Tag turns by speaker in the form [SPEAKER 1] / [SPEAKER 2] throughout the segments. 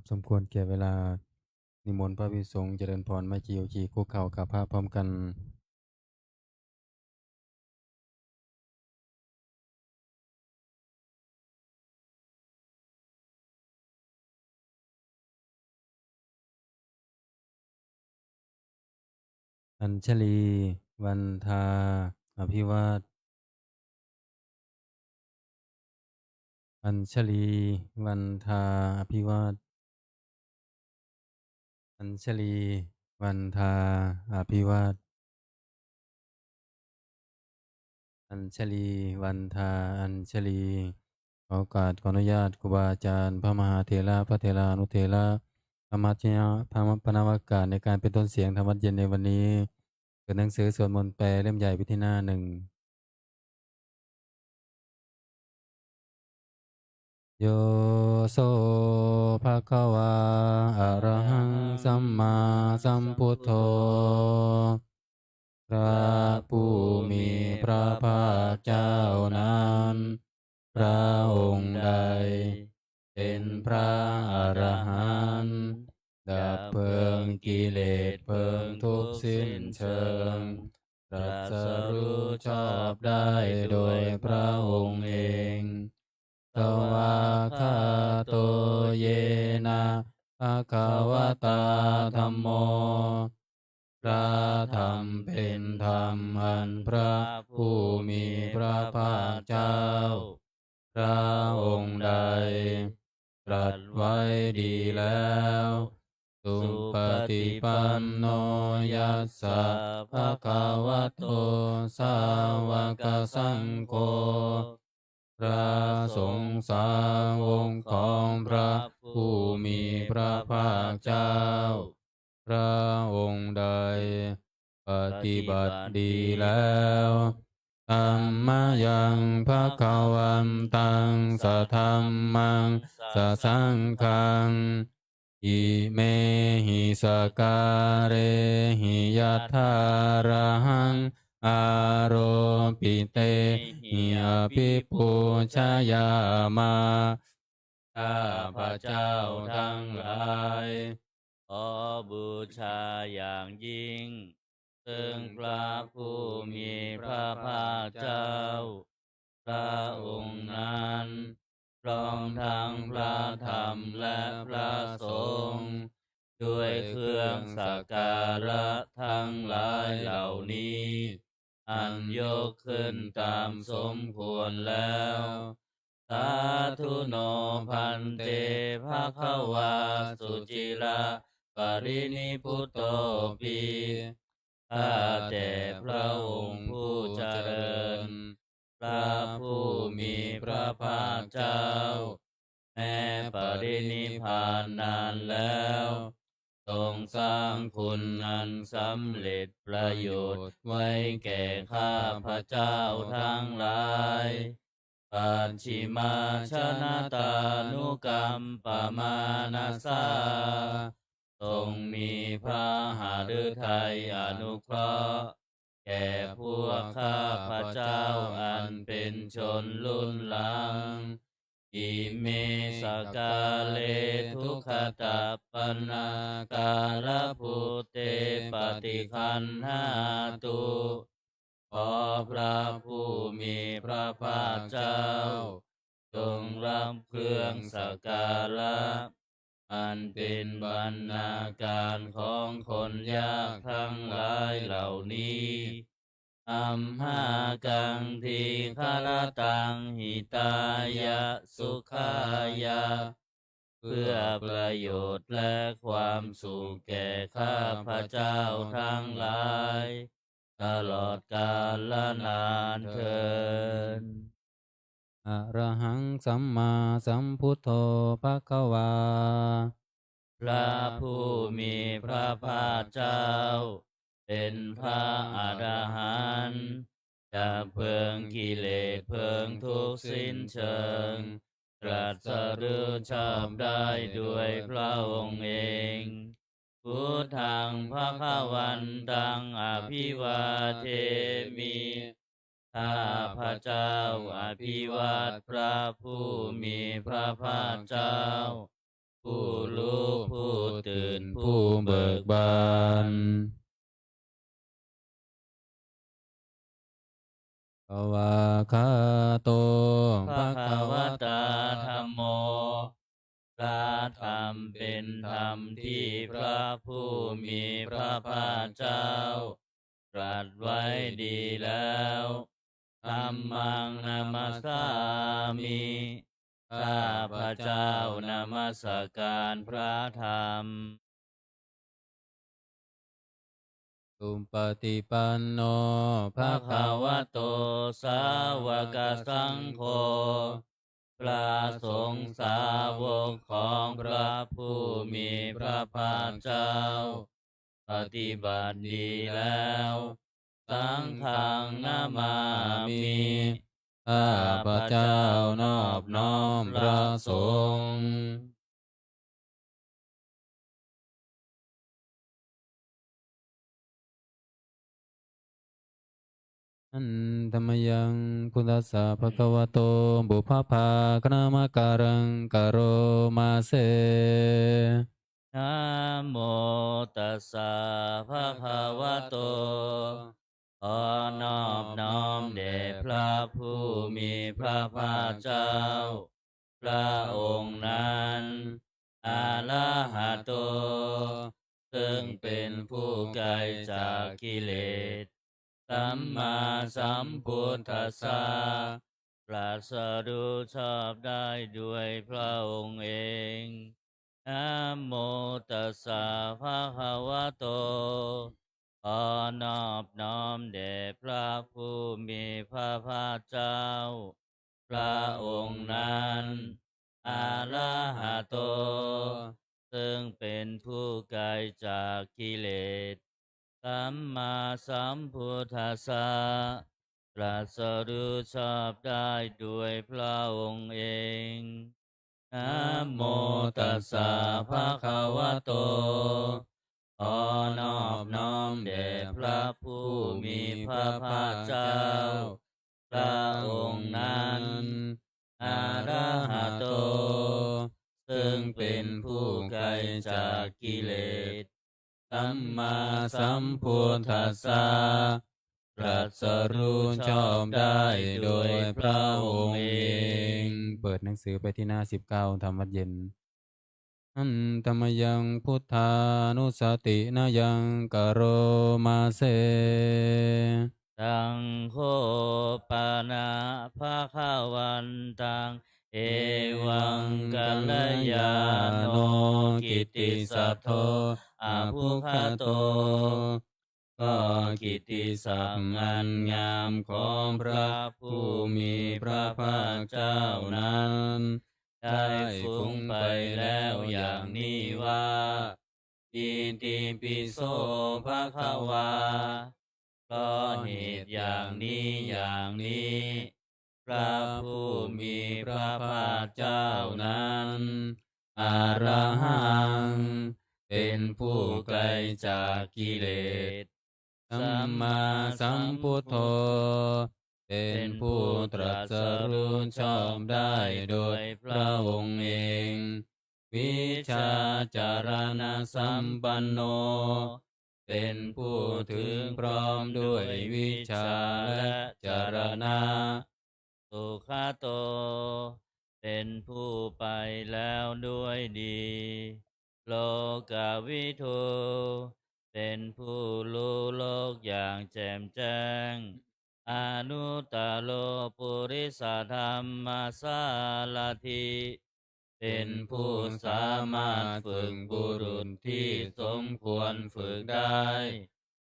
[SPEAKER 1] สมควรแก่เวลานิมนต์พระภิกษุสงฆ์เจริญพรไม่จีโอจีคุกเข่ากับพระพร้อมกันอัญชลีวันทาอภิวาทอัญชลีวันทาอภิวาทอัญชลีวันทาอภิวาทอัญชลีวันทาอัญชลีขอโอกาสขออนุญาตครูบาอาจารย์พระมหาเถระพระเถรานุเถระธรรมชยธรรมปนาวากาศในการเป็นต้นเสียงธรรมวัดเย็นในวันนี้เกิดหนังสือสวดมนต์แปลเล่มใหญ่ไปที่หน้าหนึ่ง โยโสภะคะวาอะระหังสัมมาสัมพุทโธพระผู้มีพระภาคเจ้านั้นพระองค์ใดเป็นพระอรหันต์ดับเพลิงกิเลสเพลิงทุกข์สิ้นเชิงตรัสรู้ชอบได้โดยพระองค์เองสวากขาโตเยนะภะคะวะตาธัมโมพระธรรมเป็นธรรมอันพระผู้มีพระภาคเจ้าพระองค์ใดตรัสไว้ดีแล้วสุปฏิปันโนยัสสะภะคะวะโตสาวกสังโฆพระสงฆ์สาวกของพระผู้มีพระภาคเจ้าพระองค์ใดปฏิบัติดีแล้วธัมมายังภะคะวันตังสะธัมมังสะสังฆังอิเมหิสการะหิยัตถาระหังอารปิเตหิอภิปูชยามาข้าพระเจ้าทั้งหลาย
[SPEAKER 2] ขอบูชาอย่างยิ่งซึ่งพระผู้มีพระภาคเจ้าพระองค์นั้นพร้อมทั้งพระธรรมและพระสงฆ์ด้วยเครื่องสักการะทั้งหลายเหล่านี้อันยกขึ้นตามสมควรแล้วสาธุโนพันเตภะคะวาสุจิระปรินิพพุตโตปีข้าแต่พระองค์ผู้เจริญพระผู้มีพระภาคเจ้าแม้ปรินิพพานนานแล้วทรงสร้างคุณอันสำเร็จประโยชน์ไว้แก่ข้าพระเจ้าทั้งหลายปัจฉิมาชนะตานุกรรมปมานาสาทรงมีพระหฤทัยอนุเคราะห์แก่พวกข้าพระเจ้าอันเป็นชนรุ่นหลังอิเมสกาเลทุกขตาปนาการะพุเตปฏิคันหาตุขอพระผู้มีพระภาคเจ้าจงรับเครื่องสักการะอันเป็นบรรณาการของคนยากทั้งหลายเหล่านี้อัมหากังทีฆรตังหิตายะสุขายะเพื่อประโยชน์และความสุขแก่ข้าพระเจ้าทั้งหลายตลอดกาลนานเทอญ
[SPEAKER 1] อะระหังสัมมาสัมพุทโธภะคะวา
[SPEAKER 2] พระผู้มีพระภาคเจ้าเป็นพระอรหันต์ดับเพลิงกิเลสเพลิงทุกข์สิ้นเชิงตรัสรู้ชอบได้ด้วยพระองค์เองพุทธังภคะวันตังอภิวาเทมิข้าพระเจ้าอภิวาทพระผู้มีพระภาคเจ้าผู้รู้
[SPEAKER 1] เบิกบานภวะคาโต
[SPEAKER 2] ภะคะวะตาธัมโมพระธรรมเป็นธรรมที่พระผู้มีพระภาคเจ้าตรัสไว้ดีแล้วธัมมังนามัสสามิข้าพระเจ้านมัสการพระธรรม
[SPEAKER 1] สุปฏิปันโนภะ
[SPEAKER 2] ภะ
[SPEAKER 1] คะ
[SPEAKER 2] คะ
[SPEAKER 1] วะ
[SPEAKER 2] วะโตสาวกสังโฆพระสงฆ์สาวกของพระผู้มีพระภาคเจ้าปฏิบัติดีแล้วสังฆังนามามิ
[SPEAKER 1] ข้าพระเจ้านอบน้อมพระสงฆ์อันธรรมยังพุทธัสสะภะคะวะโตบุพพากนามการังกโรมาเส
[SPEAKER 2] นะโมตัสสะภะคะวะโตขอนอบน้อมแด่พระผู้มีพระภาคเจ้าพระองค์นั้นอาลาหะโตซึ่งเป็นผู้ไกลจากกิเลสสัมมาสัมพุทธัสสะตรัสรู้ชอบได้ด้วยพระองค์เองนะโมตัสสะภะคะวะโตขอนอบน้อมแด่พระผู้มีพระภาคเจ้าพระองค์นั้นอาลาหะโตซึ่งเป็นผู้ไกลจากกิเลสสัมมาสัมพุทธัสสะตรัสรู้ชอบได้ด้วยพระองค์เองนะโมตัสสะภะคะวะโตขอนอบน้อมแด่พระผู้มีพระภาคเจ้าพระองค์นั้นอาระหะโตซึ่งเป็นผู้ไกลจากกิเลสสัมมาสัมพุทธัสสะตรัสรู้ชอบได้โดยพระองค์เอง
[SPEAKER 1] เปิดหนังสือไปที่หน้า19ธรรมวัดเย็นอันธรรมยังพุทธานุสตินายังกโรมาเส
[SPEAKER 2] สังโฆปานาภาคาวันตังเอวังกัลยาโนกิตติสัทโธอาภุคโตก็กิตติศักดิ์อันงามของพระผู้มีพระภาคเจ้านั้นได้ฟุ้งไปแล้วอย่างนี้ว่าอิติปิโสภะคะวาก็เหตุอย่างนี้อย่างนี้ พระผู้มีพระภาคเจ้านั้นอาระหังเป็นผู้ไกลจากกิเลส
[SPEAKER 1] สัมมาสัมพุทโธเป็นผู้ตรัสรู้ชอบได้โดยพระองค์เอง วิชาจารณสัมปันโนเป็นผู้ถึงพร้อมด้วยวิชาและจารณะ
[SPEAKER 2] สุขโตเป็นผู้ไปแล้วด้วยดี โลกวิทูเป็นผู้รู้โลกอย่างแจ่มแจ้งอนุตตโลปุริสธรรมสารถิเป็นผู้สามารถฝึกบุรุษที่สมควรฝึกได้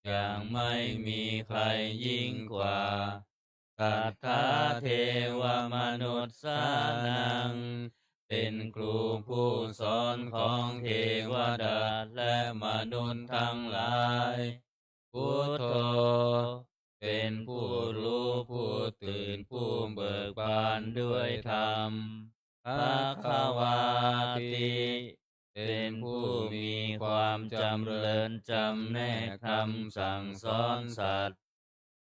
[SPEAKER 2] อย่างไม่มีใครยิ่งกว่ากัตถาเทวมนุษย์สานังเป็นครูผู้สอนของเทวดาและมนุษย์ทั้งหลายพุทโธเป็นผู้รู้ผู้ตื่นผู้เบิกบานด้วยธรรมภควาติเป็นผู้มีความจำเริญจำแนกคำสั่งสอนสัตว์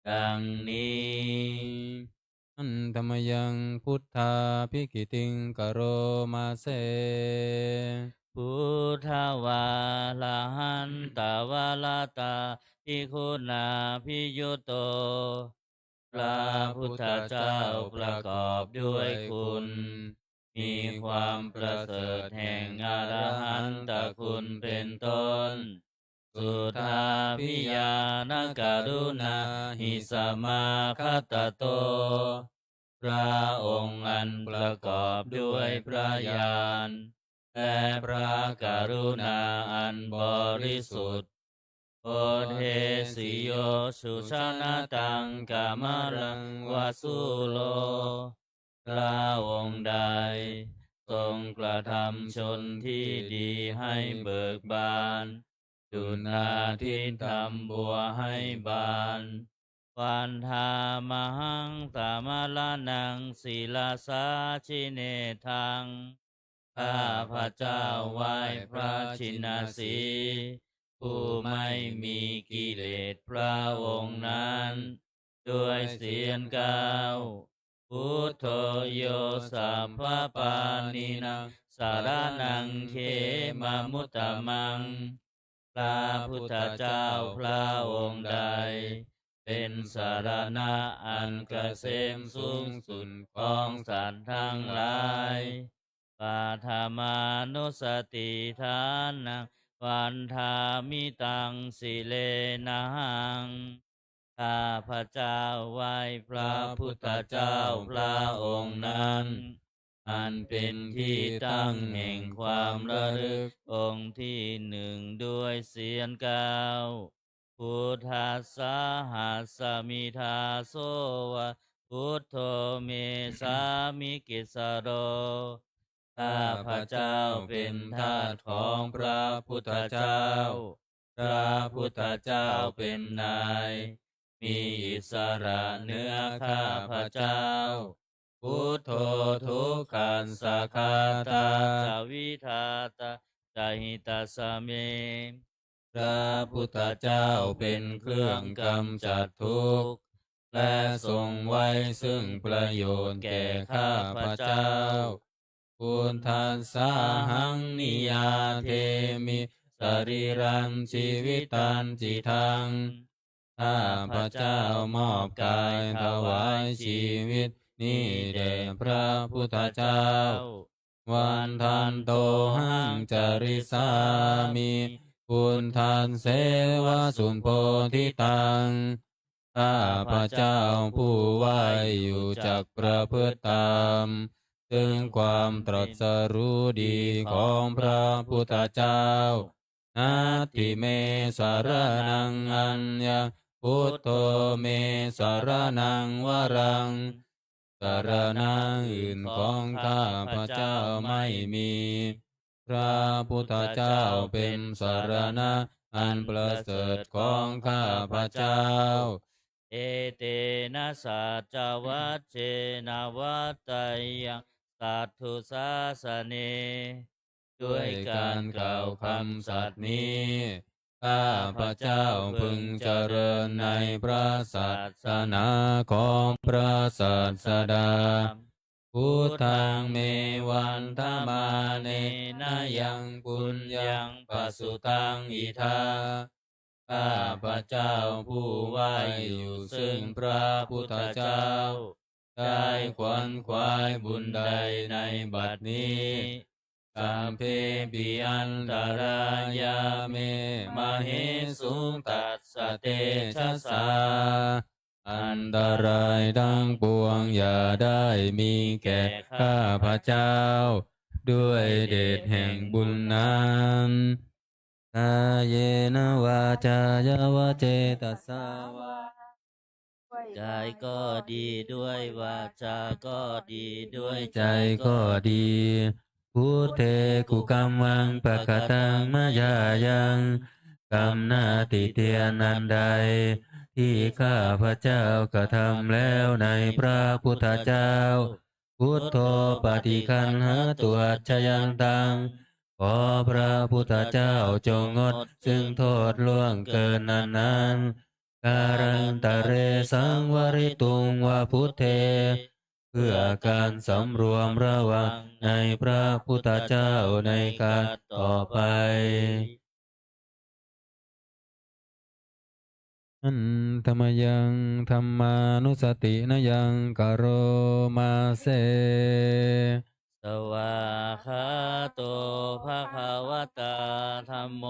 [SPEAKER 2] ดังนี้
[SPEAKER 1] อันธรรมยังพุทธาภิกิติงกโรมาเส
[SPEAKER 2] พุทธวาลาหันตาวาลาตาภิกขุนาภิยุโตพระพุทธเจ้าประกอบด้วยคุณ มีความประเสริฐแห่งอรหันตคุณเป็นต้น สุทธาพิยานการุณาหิสมาคตโต พระองค์อันประกอบด้วยพระญาณและพระกรุณาอันบริสุทธิ์โอเทสิโยสุชนะตังกามรังวาสุโล พระองค์ใดทรงกระทำชนที่ดีให้เบิกบานดุจนาทินทำบัวให้บานวันธามหังตามลานังศิลาสาชิเนทังข้าพระเจ้าไหว้พระชินสีห์ผู้ไม่มีกิเลสพระองค์นั้นด้วยเสียงก้าวพุทโธโยสัพพปานินังสารนังเขมามุตตมังพระพุทธเจ้าพระองค์ใดเป็นสารณะอันเกษมสูงสุดของสัตว์ทั้งหลายปาธามานุสติทานังวันธามิตังสิเลนังข้าพระเจ้าไหว้พระพุทธเจ้าพระองค์นั้นอันเป็นที่ตั้งแห่งความระลึกองค์ที่หนึ่งด้วยเสียงก้าวพุทธัสสะหัสสมิทาโสวะพุทโธเมสามิกิสโรข้าพระเจ้าเป็นทาสของพระพุทธเจ้าพระพุทธเจ้าเป็นนายมีอิสระเหนือข้าพระเจ้าพุทโธทุกขันสคาตาจาวิทาตาจาหิตาสเมพระพุทธเจ้าเป็นเครื่องกำจัดทุกข์และทรงไว้ซึ่งประโยชน์แก่ข้าพระเจ้าพุทธัสสะหังนิยาเทมิสรีรังชีวิตันจิทังข้าพระเจ้ามอบกายถวายชีวิตนี้แด่พระพุทธเจ้าวันทันโตหังจริสามิพุทธันเสวะสุนโพธิตังข้าพระเจ้าผู้ไหวอยู่จักประพฤติตามถึงความตรัสรู้ดีของพระพุทธเจ้านาทิเมสารนังอัญญาพุทโธเมสารนังวรังสารณะอื่นของข้าพระเจ้าไม่มีพระพุทธเจ้าเป็นสารณะอันประเสริฐของข้าพระเจ้าเอเตนะสัจจวัชเชนะวัตตยังสัตถุสาสเนด้วยการกล่าวคำสัตย์นี้ข้าพระเจ้าพึงเจริญในพระศาสนาของพระศาสดาพุทธังเมวันธมาเนนะยังปุญญังปสุตังอิทาข้าพระเจ้าผู้ไหวอยู่ซึ่งพระพุทธเจ้าได้ขวนขวายบุญใดในบัดนี้สัมเพปิอันตรายาเมมเหสุงตัสสะเตชะสาอันตรายทั้งปวงอย่าได้มีแก่ข้าพระเจ้าด้วยเดชแห่งบุญนั้นกายเยนะวาจายวะเจตสาวา กายก็ดีด้วยวาจาก็ดีด้วยใจก็ดีพุทเทกุกัมมังปะกตังมายายังกรรมนาติเตียนันใดที่ข้าพระเจ้ากระทำแล้วในพระพุทธเจ้าพุทโธปฏิคันหาตัวชยังตังขอพระพุทธเจ้าจงงดซึ่งโทษล่วงเกินนั้นการันตะเรสังวริตุงวาพุทเท
[SPEAKER 1] เพื่อการสำรวมระวังในพระพุทธเจ้าในการต่อไปอันธรรมยังธรรมานุสตินยังกโรมาเซ
[SPEAKER 2] สวาคาโตภะคะวตาธัมโม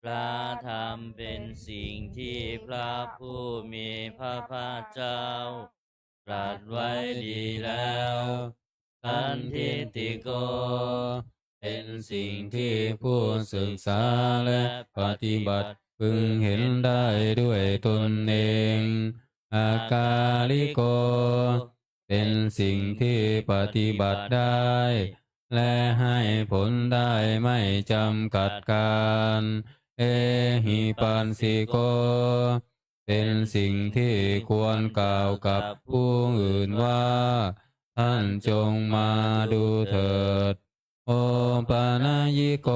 [SPEAKER 2] พระธรรมเป็นสิ่งที่พระผู้มีพระภาคเจ้าตรัสไว้ดีแล้วขันธิติโก
[SPEAKER 1] เป็นสิ่งที่ผู้ศึกษาและปฏิบัติพึงเห็นได้ด้วยตนเองอากาลิโกเป็นสิ่งที่ปฏิบัติได้ และให้ผลได้ไม่จำกัดการเอหิปัสสิโกเป็นสิ่งที่ควรกล่าวกับผู้อื่นว่าท่านจงมาดูเถิดโอปานายิโก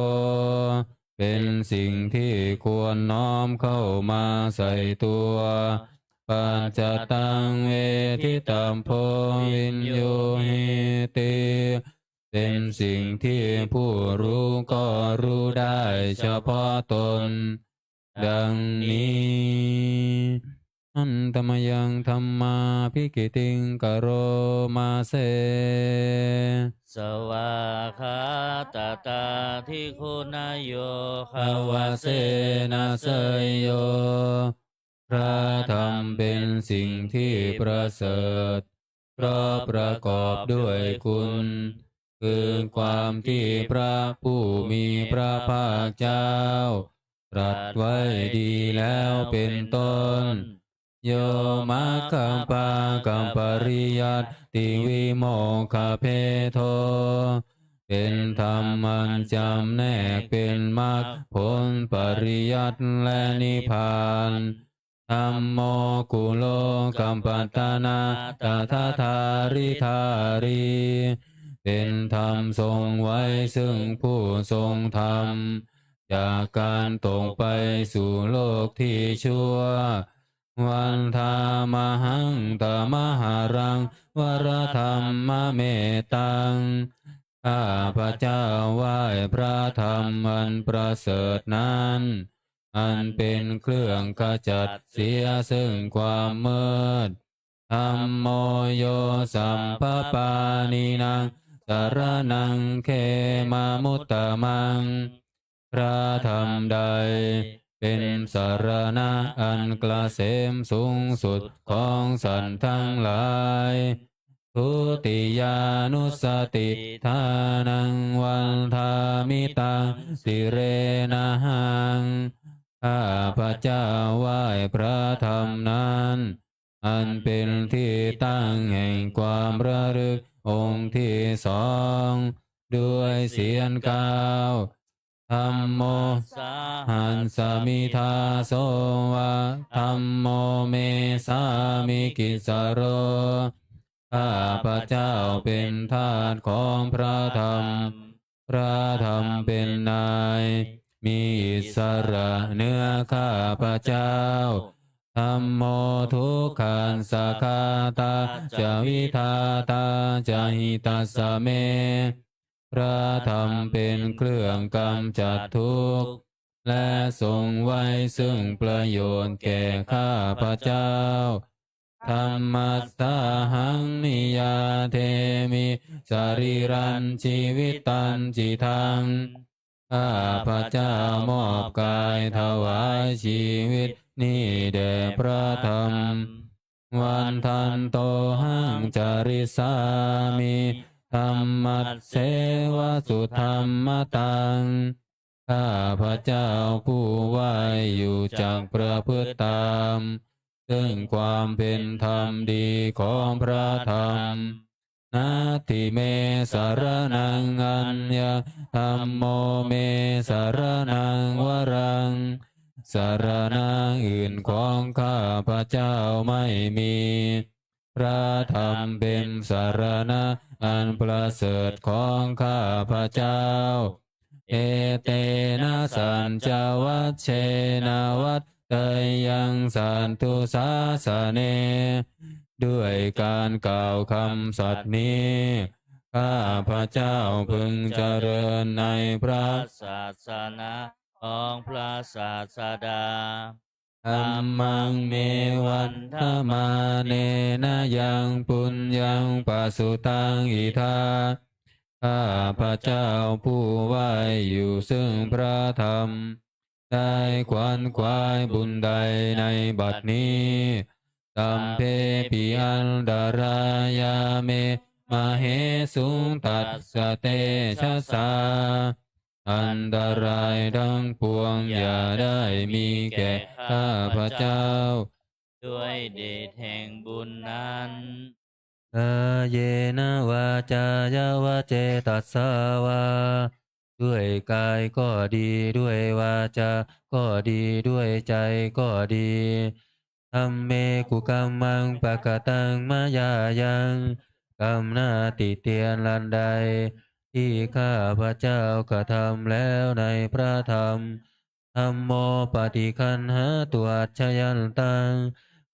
[SPEAKER 1] เป็นสิ่งที่ควรน้อมเข้ามาใส่ตัวปัญจตังเวทิตัมโพวินโยหิติเป็นสิ่งที่ผู้รู้ก็รู้ได้เฉพาะตนดังนี้อันตมยังธรรมาภิกิติงกโรมาเซ
[SPEAKER 2] สวาคาตาตาทิคุณโย
[SPEAKER 1] ภาวะเสนาเสยโยพระธรรมเป็นสิ่งที่ประเสริฐเพราะประกอบด้วยคุณ คือความที่พระผู้มีพระภาคเจ้าตรัสไว้ดีแล้วเป็นต้น โยมาคัมปากัมปริยัตติวิโมคคเพโทเป็นธรรมันจำแนกเป็นมรรคผลปริยัติและนิพพานธัมโมกุโลกัมปัตตนาตถาธาริธารีเป็นธรรมทรงไว้ซึ่งผู้ทรงธรรมจากการตกไปสู่โลกที่ชั่ววันธามหังตมหารังวรธรรมเมตตังข้าพระเจ้าไหว้พระธรรมอันประเสริฐนั้นอันเป็นเครื่องขจัดเสียซึ่งความมืดธัมโมโยสัมปปานินังสารนังเขมามุตตมังพระธรรมใดเป็นสารณะอันเกษมสูงสุดของสัตว์ทั้งหลายทุติยานุสติทานังวันทามิตังสิเรนะหังข้าพระเจ้าไหว้พระธรรมนั้นอันเป็นที่ตั้งแห่งความระลึกองค์ที่สองด้วยเสียงกล่าวธัมโม
[SPEAKER 2] สา
[SPEAKER 1] หันสมิทาโสวะธัมโมเมสามิกิสโรข้าพระเจ้าเป็นทาสของพระธรรมพระธรรมเป็นนายมีอิสระเหนือข้าพระเจ้าธัมโมทุกขันสคาตาจะวิทาตาจะหิตัสสะเมพระธรรมเป็นเครื่องกำจัดทุกข์และทรงไว้ซึ่งประโยชน์แก่ข้าพระเจ้าธรรมัสสาหังนิยาเทมิสรีรันชีวิตันจิทังข้าพระเจ้ามอบกายถวายชีวิตนี้แด่พระธรรมวันทันโตหังจาริสามิธรรมัสเสวสุธรรมตังข้าพระเจ้าผู้ไหวอยู่จากประพฤติตามซึ่งความเป็นธรรมดีของพระธรรมนาทิเมสารนังอัญญาธัมโมเมสารนังวรังสารนังอื่นของข้าพระเจ้าไม่มีพระธรรมเป็นสารณะอันประเสริฐของข้าพระเจ้าเอเตนะสัญจวัชเชนะวัตเตยังสันตุสาสเน ด้วยการกล่าวคำสัตย์นี้ข้าพระเจ้าพึงเจริญในพระ
[SPEAKER 2] ศาสนาของพระศาสดา
[SPEAKER 1] ธัมมังเมวันธมาเนนะยังปุญญังปัสสุตังอิทาข้าพระเจ้าผู้ไหวอยู่ซึ่งพระธรรมได้ขวนขวายบุญใดในบัดนี้สัมเพปิอันดารายาเมมาเหสุงตัสสะเตชะสาอันตรายทั้งปวงอย่าได้มีแก่ข้าพระเจ้า
[SPEAKER 2] ด้วยเดชแห่งบุญนั้น
[SPEAKER 1] กายเยนะวาจายาวะเจตัสสาวาด้วยกายก็ดีด้วยวาจาก็ดีด้วยใจก็ดีธัมเมกุกัมมังปะกะตังมายายังกรรมหน้าติเตียนลันใดที่ข้าพระเจ้ากระทำแล้วในพระธรรมธัมโมปฏิคันหาตัวอัจฉยันตัง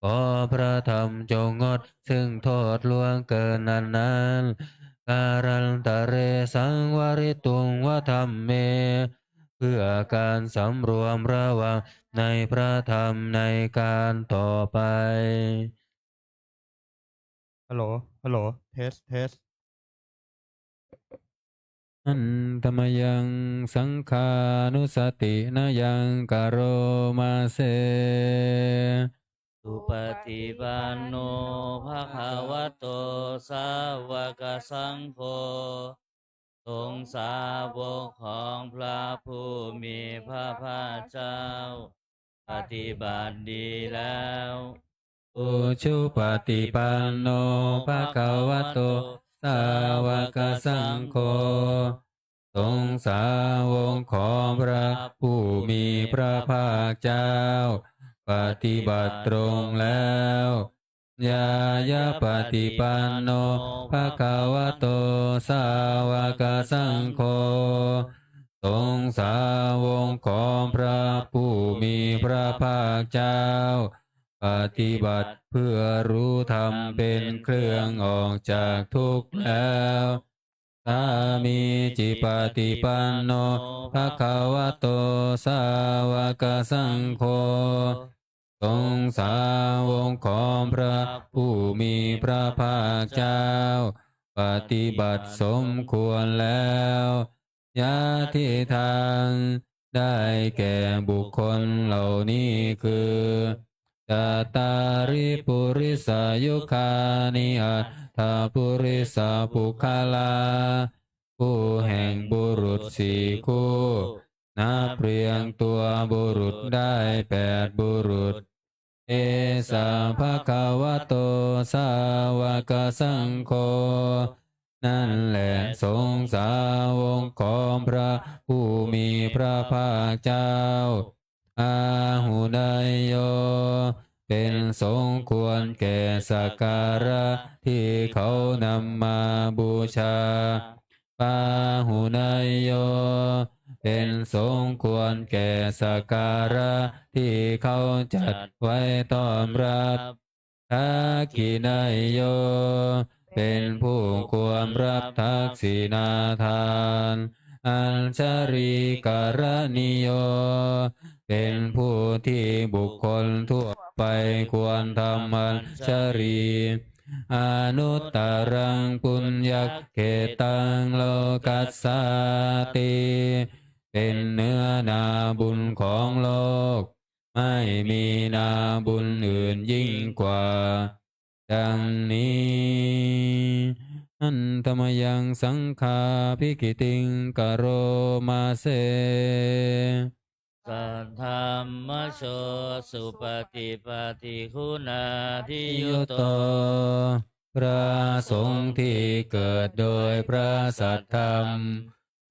[SPEAKER 1] ขอพระธรรมจงงดซึ่งโทษล่วงเกินนั้นการันตะเรสังวริตุงวธรรมเม เพื่อการสำรวมระวังในพระธรรมในการต่อไป
[SPEAKER 3] ฮัลโหลฮัลโหลเทสเทส
[SPEAKER 1] อันธรรมยังสังขานุสตินยังกโรมาเส
[SPEAKER 2] สุปฏิปันโนภะคะวะโตสาวกสังโฆสงฆ์สาวกของพระผู้มีพระภาคเจ้า ปฏิบัติดีแล้ว
[SPEAKER 1] อุชุปฏิปันโนภะคะวะโตสาวกสังโฆสงฆ์สาวกของพระผู้มีพระภาคเจ้า ปฏิบัติตรงแล้วยายาปฏิปันโนภะคะวะโตสาวกสังโฆสงฆ์สาวกของพระผู้มีพระภาคเจ้า ปฏิบัติเพื่อรู้ธรรมเป็นเครื่องออกจากทุกข์แล้วสามีจิปฏิปันโนภะคะวะโตสาวกสังโฆสงฆ์สาวกของพระผู้มีพระภาคเจ้า ปฏิบัติสมควรแล้วยาทิทางได้แก่บุคคลเหล่านี้คือตตาริปุริสายุคานิอัตถาปุริสาปุคาลาผู้แห่งบุรุษสี่คู่นับเรียงตัวบุรุษได้8บุรุษเอสาภะคะวะโตสาวกสังโฆนั่นแหละสงฆ์สาวกของพระผู้มีพระภาคเจ้าอาหุนายโยเป็นสงควรแก่สักการะที่เขานำมาบูชาปาหุนายโยเป็นสงควรแก่สักการะที่เขาจัดไว้ต้อนรับทักขินายโยเป็นผู้ควรรับทักษิณาทานอัญชริการนิโยเป็นผู้ที่บุคคลทั่วไปควรทำอัญชรีอนุตตรังปุญญเกตังโลกัสสาติเป็นเนื้อนาบุญของโลกไม่มีนาบุญอื่นยิ่งกว่าดังนี้อันธรรมยังสังฆาภิกิติงกโรมาเส
[SPEAKER 2] สัทธรรมโชสุปฏิปฏิคุณาทิยุ
[SPEAKER 1] ยุ
[SPEAKER 2] โต
[SPEAKER 1] โตพระสงฆ์ที่เกิดโดยพระสัทธรรม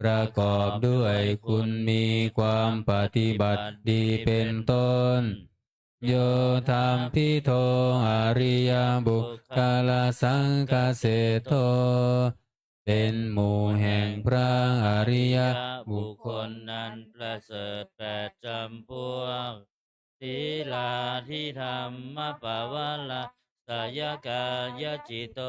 [SPEAKER 1] ประกอบด้วยคุณมีความปฏิบัติดีเป็นต้น โยธรรมพิโทอริยบุคลาสังคเสโทเป็นหมู่แห่งพระอริยบุคคล
[SPEAKER 2] นั้นประเสริฐ8จำพวกศีลาที่ธรรมปวาร สยกายจิตโต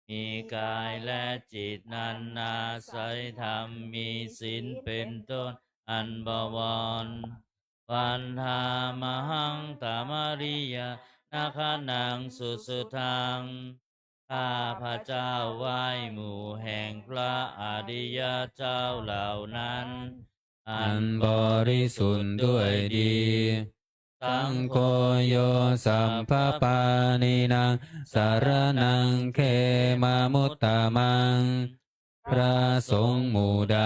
[SPEAKER 2] มีกายและจิตนั้นอาศัยธรรมมีศีลเป็นต้นอันบวรวันธามหังตามริยานาคานังสุสุทังข้าพระเจ้าไหว้หมู่แห่งพระอริยเจ้าเหล่านั้นอันบริสุทธิ์ด้วยดีสังโฆโยสัมภปานินางสารนังเขมามุตตะมังพระสงฆ์หมู่ใด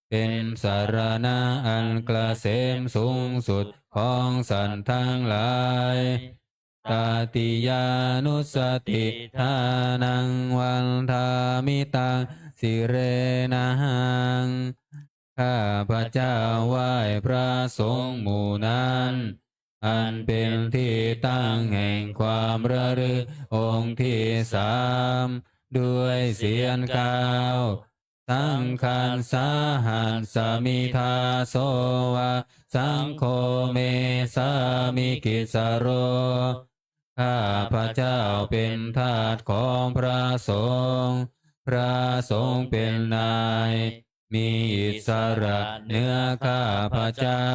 [SPEAKER 2] เป็นสารณะอันเกษมสูงสุดของสัตว์ทั้งหลายตาติยานุสติทานังวันทามิตังสิเรนะหังข้าพระเจ้าไหว้พระสงฆ์หมู่นั้นอันเป็นที่ตั้งแห่งความระลึกองค์ที่สามด้วยเสียงกล่าวสังขันสาหันสมิทาโสวะสังโฆเมสามิกิสโรข้าพระเจ้าเป็นทาสของพระสงฆ์พระสงฆ์เป็นนายมีอิสระเหนือข้าพระเจ้า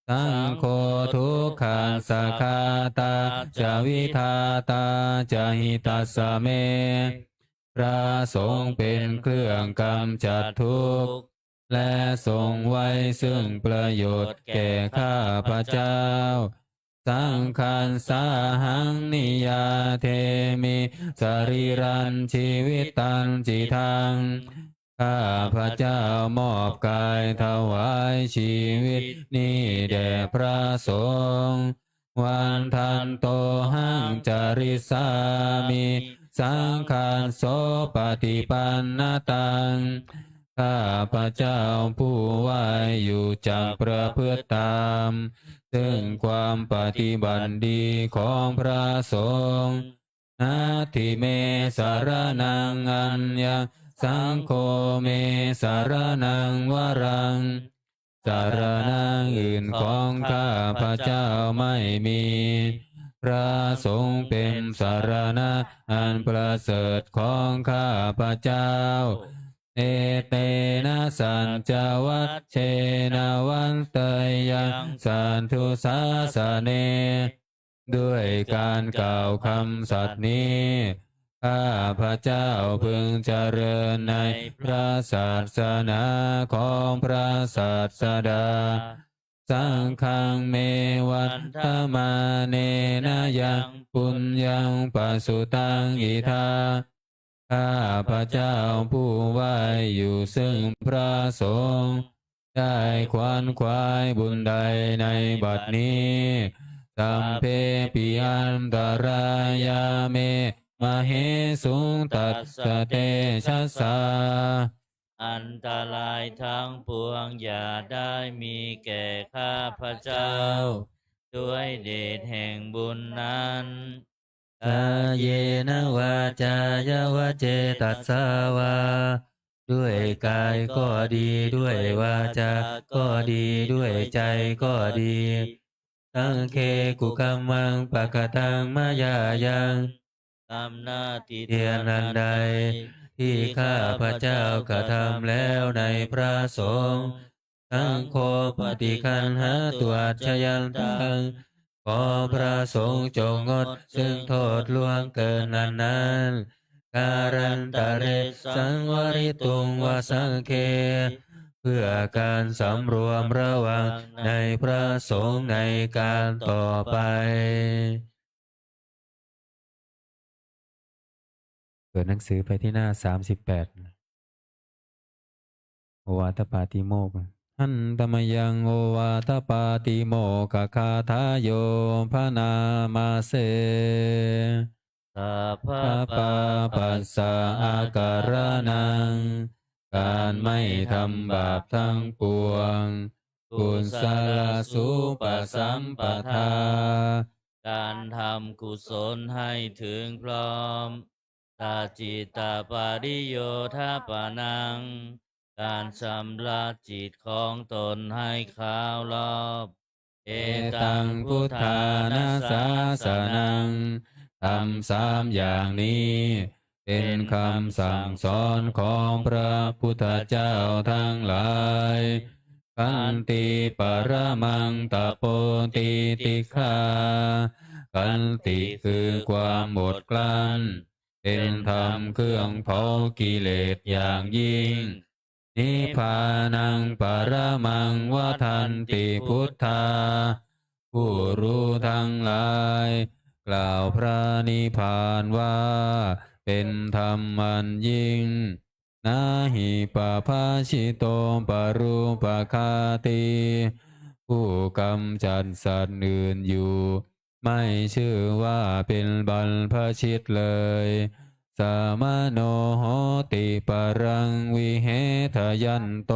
[SPEAKER 2] สังโฆทุกขังสคาตาจะวิทาตาจะหิตัสสะเมพระสงฆ์เป็นเครื่องกำจัดทุกข์และทรงไว้ซึ่งประโยชน์แก่ข้าพระเจ้าสังขันสาหังนิยาเทมิสรีรันชีวิตตันจิทังข้าพระเจ้ามอบกายถวายชีวิตนี้แด่พระสงฆ์วันทันโตหังจาริสามิสังขารโสปฏิปันนตังข้าพระเจ้าผู้ไหวอยู่จักประพฤติตามซึ่งความปฏิบัติดีของพระสงฆ์นาทิเมสารนังอัญญาสังโฆเมสารนังวรังสารนังอื่นของข้าพระเจ้าไม่มีพระสงฆ์เป็นสารณะอันประเสริฐของข้าพระเจ้าเอเตนะสัญจวัชเชนะวันเตยังสันทุสาสเนด้วยการกล่าวคำสัตย์นี้ข้าพระเจ้าพึงเจริญในพระศาสนาของพระศาสดาสังฆังเมวัตถมาเนนะยังปุญญังปสุตังอิทาข้าพระเจ้าผู้ไหวอยู่ซึ่งพระสงฆ์ได้ขวนขวายบุญใดในบัดนี้สัมเพปิอันตรายาเมมเหสุงตัสสะเตชะสาอันตรายทั้งปวงอย่าได้มีแก่ข้าพระเจ้าด้วยเดชแห่งบุญนั้นกาเยนะวาจายวเจตัสสาวาด้วยกายก็ดีด้วยวาจาก็ดีด้วยใจก็ดีสังเคกุกัมมังปะกตังมายายังกรรมหน้าที่เทียนนันใดที่ข้าพระเจ้ากระทำแล้วในพระสงฆ์สังโฆปฏิคันหาตัวชยันตังขอพระสงฆ์จงงดซึ่งโทษล่วงเกินนั้นการันตะเรสังวริตุงวสังเคเพื่อการสำรวมระวังในพระสงฆ์ในการต่อไปเปิดหนังสือไปที่หน้า38โอวาทปาติโมกข์หันตมยังโอวาทปาติโมกขคาทายโยพนามาเสสัพพปาปัสสะอาการนังการไม่ทำบาปทั้งปวงกุศลสุปสัมปทาการทำกุศลให้ถึงพร้อมตาจิตตปาริโยทปานังการชำระจิตของตนให้ขาวรอบเอ เอตังพุทธานาสาสนังทำ3อย่างนี้เป็นคำสั่งสอนของพระพุทธเจ้าทั้งหลายขันติปรมังตโปติติฆาขันติคือความหมดกลั้นเป็นธรรมเครื่องเผากิเลสอย่างยิ่งนิพพานังปรมังวทันติพุทธาผู้รู้ทั้งหลายกล่าวพระนิพพานว่าเป็นธรรมอันยิ่งนาหิปภาชิโตปรูปคาติผู้กำจัดสัตว์อื่นอยู่ไม่ชื่อว่าเป็นบรรพชิตเลยสามโนโหติปรังวิเหทยันโต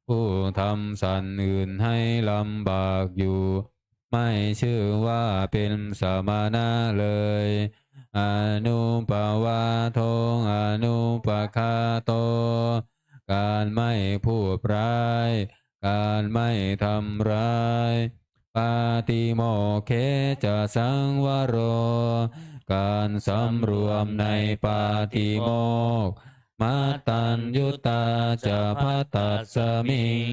[SPEAKER 2] ผู้ทำสัตว์อื่นให้ลำบากอยู่ไม่ชื่อว่าเป็นสมณะเลยอนุปวาโทอนุปคาโตการไม่พูดร้ายการไม่ทำร้ายปาติโมเคจะสังวโรการสำรวมในปาติโมกข์มัตตัญยุตาจะพัตตัสสมิง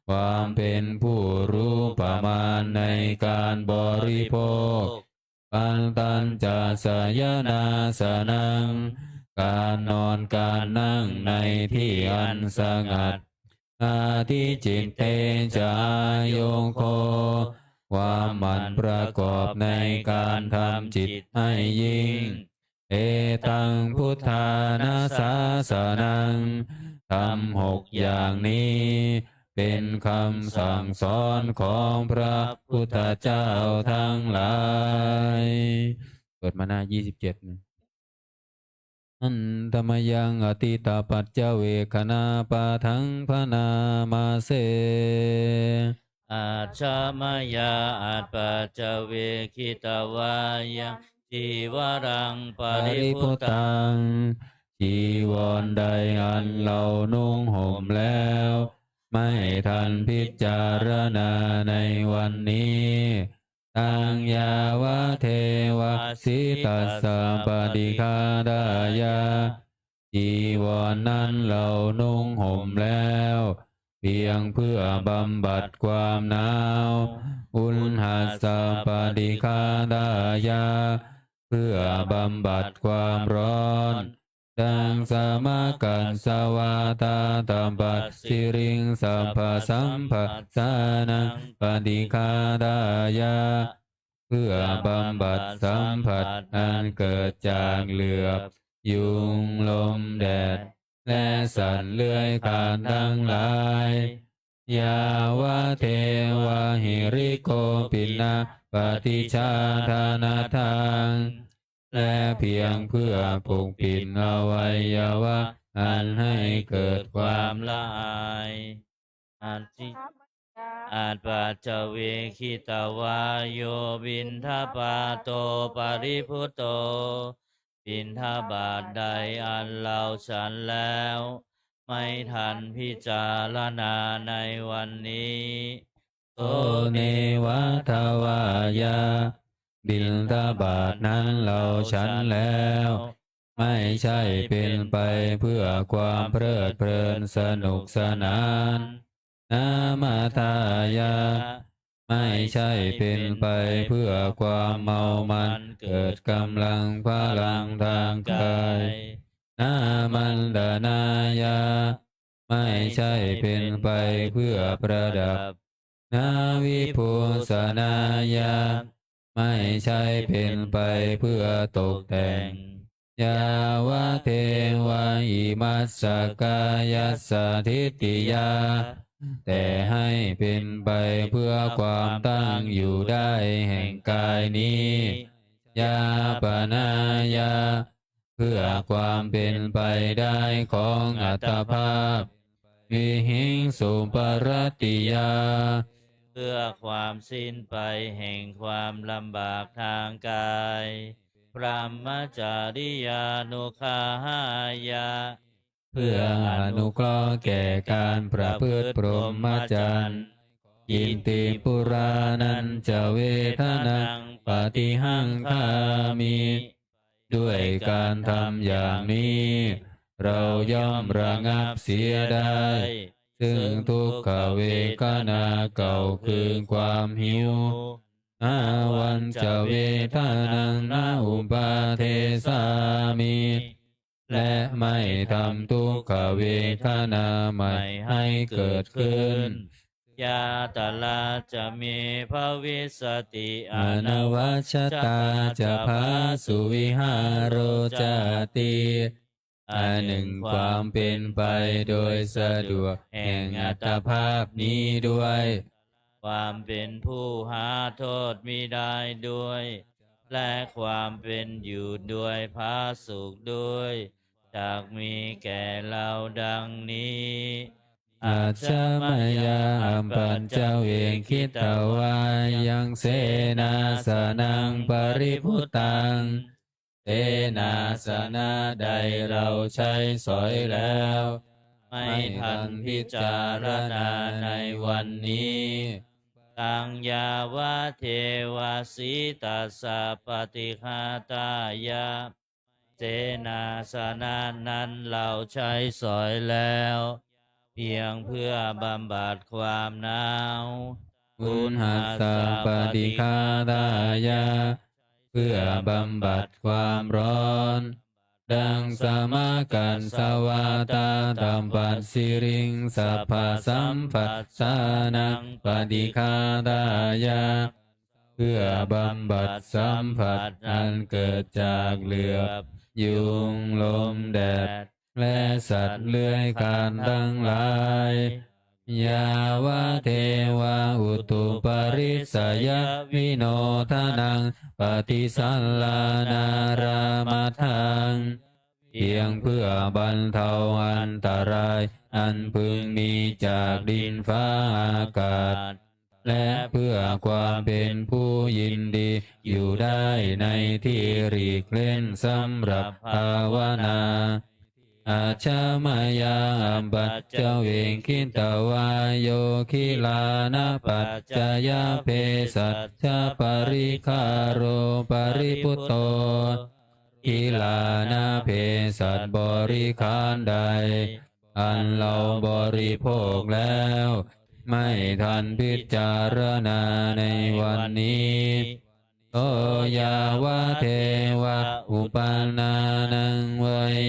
[SPEAKER 2] ความเป็นผู้รู้ประมาณในการบริโภคปันตัญจะสยนาสนังการนอนการนั่งในที่อันสงัดอาทิจิตเตจะโยโคความหมั่นประกอบในการทำจิตให้ยิ่งเอตังพุทธานาสาสนังทำ6อย่างนี้เป็นคำสั่งสอนของพระพุทธเจ้าทั้งหลายเปิดมาหน้า27อันธรรมยังอติตาปัจเจเวคณาปาทังพนามาเสอาชามายาอาจปัจจเวคิตวายังจีวรังปริพุตตัง
[SPEAKER 1] จีวรใดอันเรานุ่งห่มแล้วไม่ทันพิจารณาในวันนี้ตังยาวะเทวะสิตัสสะปฏิคาดายาจีวรนั้นเรานุ่งห่มแล้วเพียงเพื่อบำบัดความหนาวอุณหัสสะปฏิคาดายาเพื่อบำบัดความร้อนดังสมากันสวาตาตัมปัสสิริงสัพพสัมปัสสานังปฏิคาดายาเพื่อบำบัดสัมผัสอันเกิดจากเหลือบยุงลมแดดและสัตว์เลื้อยคลานทั้งหลายยาวะเทวะหิริโกปินะปฏิชาธานาทังและเพียงเพื่อปกปิดอวัยวะอันให้เกิดความ
[SPEAKER 2] ละอายอาจิอาจปัจจเวคิตวาโยบินทปาโตปริพุตโตบินทบาทใดอันเราฉันแล้วไม่ทันพิจารณาในวันนี้
[SPEAKER 1] โตเนวะทวายาบิณฑบาตนั้นเราฉันแล้วไม่ใช่เป็นไปเพื่อความเพลิดเพลินสนุกสนานนามาทายาไม่ใช่เป็นไปเพื่อความเมามันเกิดกำลังพลังทางกายนามันดานายาไม่ใช่เป็นไปเพื่อประดับนาวิภูสนายาไม่ใช่เป็นไปเพื่อตกแต่งยาวะเทวะอิมัสสกายสสทิฏฐิยาแต่ให้เป็นไปเพื่อความตั้งอยู่ได้แห่งกายนี้ยาปนายาเพื่อความเป็นไปได้ของอัตภาพวิหิงสุปรติยา
[SPEAKER 2] เพื่อความสิ้นไปแห่งความลำบากทางกายพรหมจาริยานุคาหายา
[SPEAKER 1] เพื่ออนุเคราะห์แก่การประพฤติพรหมจรรย์ อินติปุรานันจะเวทนังปฏิหังคามิด้วยการทำอย่างนี้ เราย่อมระงับเสียได้ ซึ่งทุกขเวทนาเก่าคือความหิวอาวันจะเวทนังนาอุปาเทสามิ และไม่ทำทุกขเวทนาใหม่ให้เกิดขึ้น
[SPEAKER 2] ยาตลาจะมีภวิสติอ
[SPEAKER 1] อน
[SPEAKER 2] น
[SPEAKER 1] วั
[SPEAKER 2] วั
[SPEAKER 1] ชตาจะพาสุวิหารโรจาติอันหนึ่งความเป็นไปโดยสะดวกแห่งอัตภาพนี้ด้วย
[SPEAKER 2] ความเป็นผู้หาโทษมิได้ด้วย และความเป็นอยู่ด้วยพาสุขด้วยจากมีแก่เราดังนี้
[SPEAKER 1] อาจจะมายาอัมปัญเจ้าเองคิดตวายังเสนาสนังปริพุตังเสนาสนะใดเราใช้สอยแล้ว
[SPEAKER 2] ไม่ทันพิจารณาในวันนี้ตังยาวะเทวสีตัสสะปฏิฆาตายะเสนาสนะนั้นเราใช้สอยแล้ว เพียงเพื่อบำบัดความหนาว
[SPEAKER 1] อุณหัสสะปฏิฆาตายาเพื่อบำบัดความร้อน ดังสมากันสวาตาตัมปัสสิริงสัพพะสัมปัสสานังปฏิฆาตายาเพื่อบำบัดสัมผัสอันเกิดจากเหลือบยุงลมแดดและสัตว์เลื้อยคลานทั้งหลายยาวะเทวาอุตุปริสยวิโนทนังปฏิสัลลานารามาทังเพียงเพื่อบรรเทาอันตรายอันพึงมีจากดินฟ้าอากาศและเพื่อความเป็นผู้ยินดีอยู่ได้ในที่หลีกเล่นสำหรับภาวนาอาชามายาอัมปัจเจเวงคิตวายโยคิลานะปัจจยเพสัชชาปริคาโรปริพุตโตคิลานะเพสัตบริคารใดอันเราบริโภคแล้วไม่ทันพิจารณาในวันนี้โตยาวะเทวะอุปานานังเว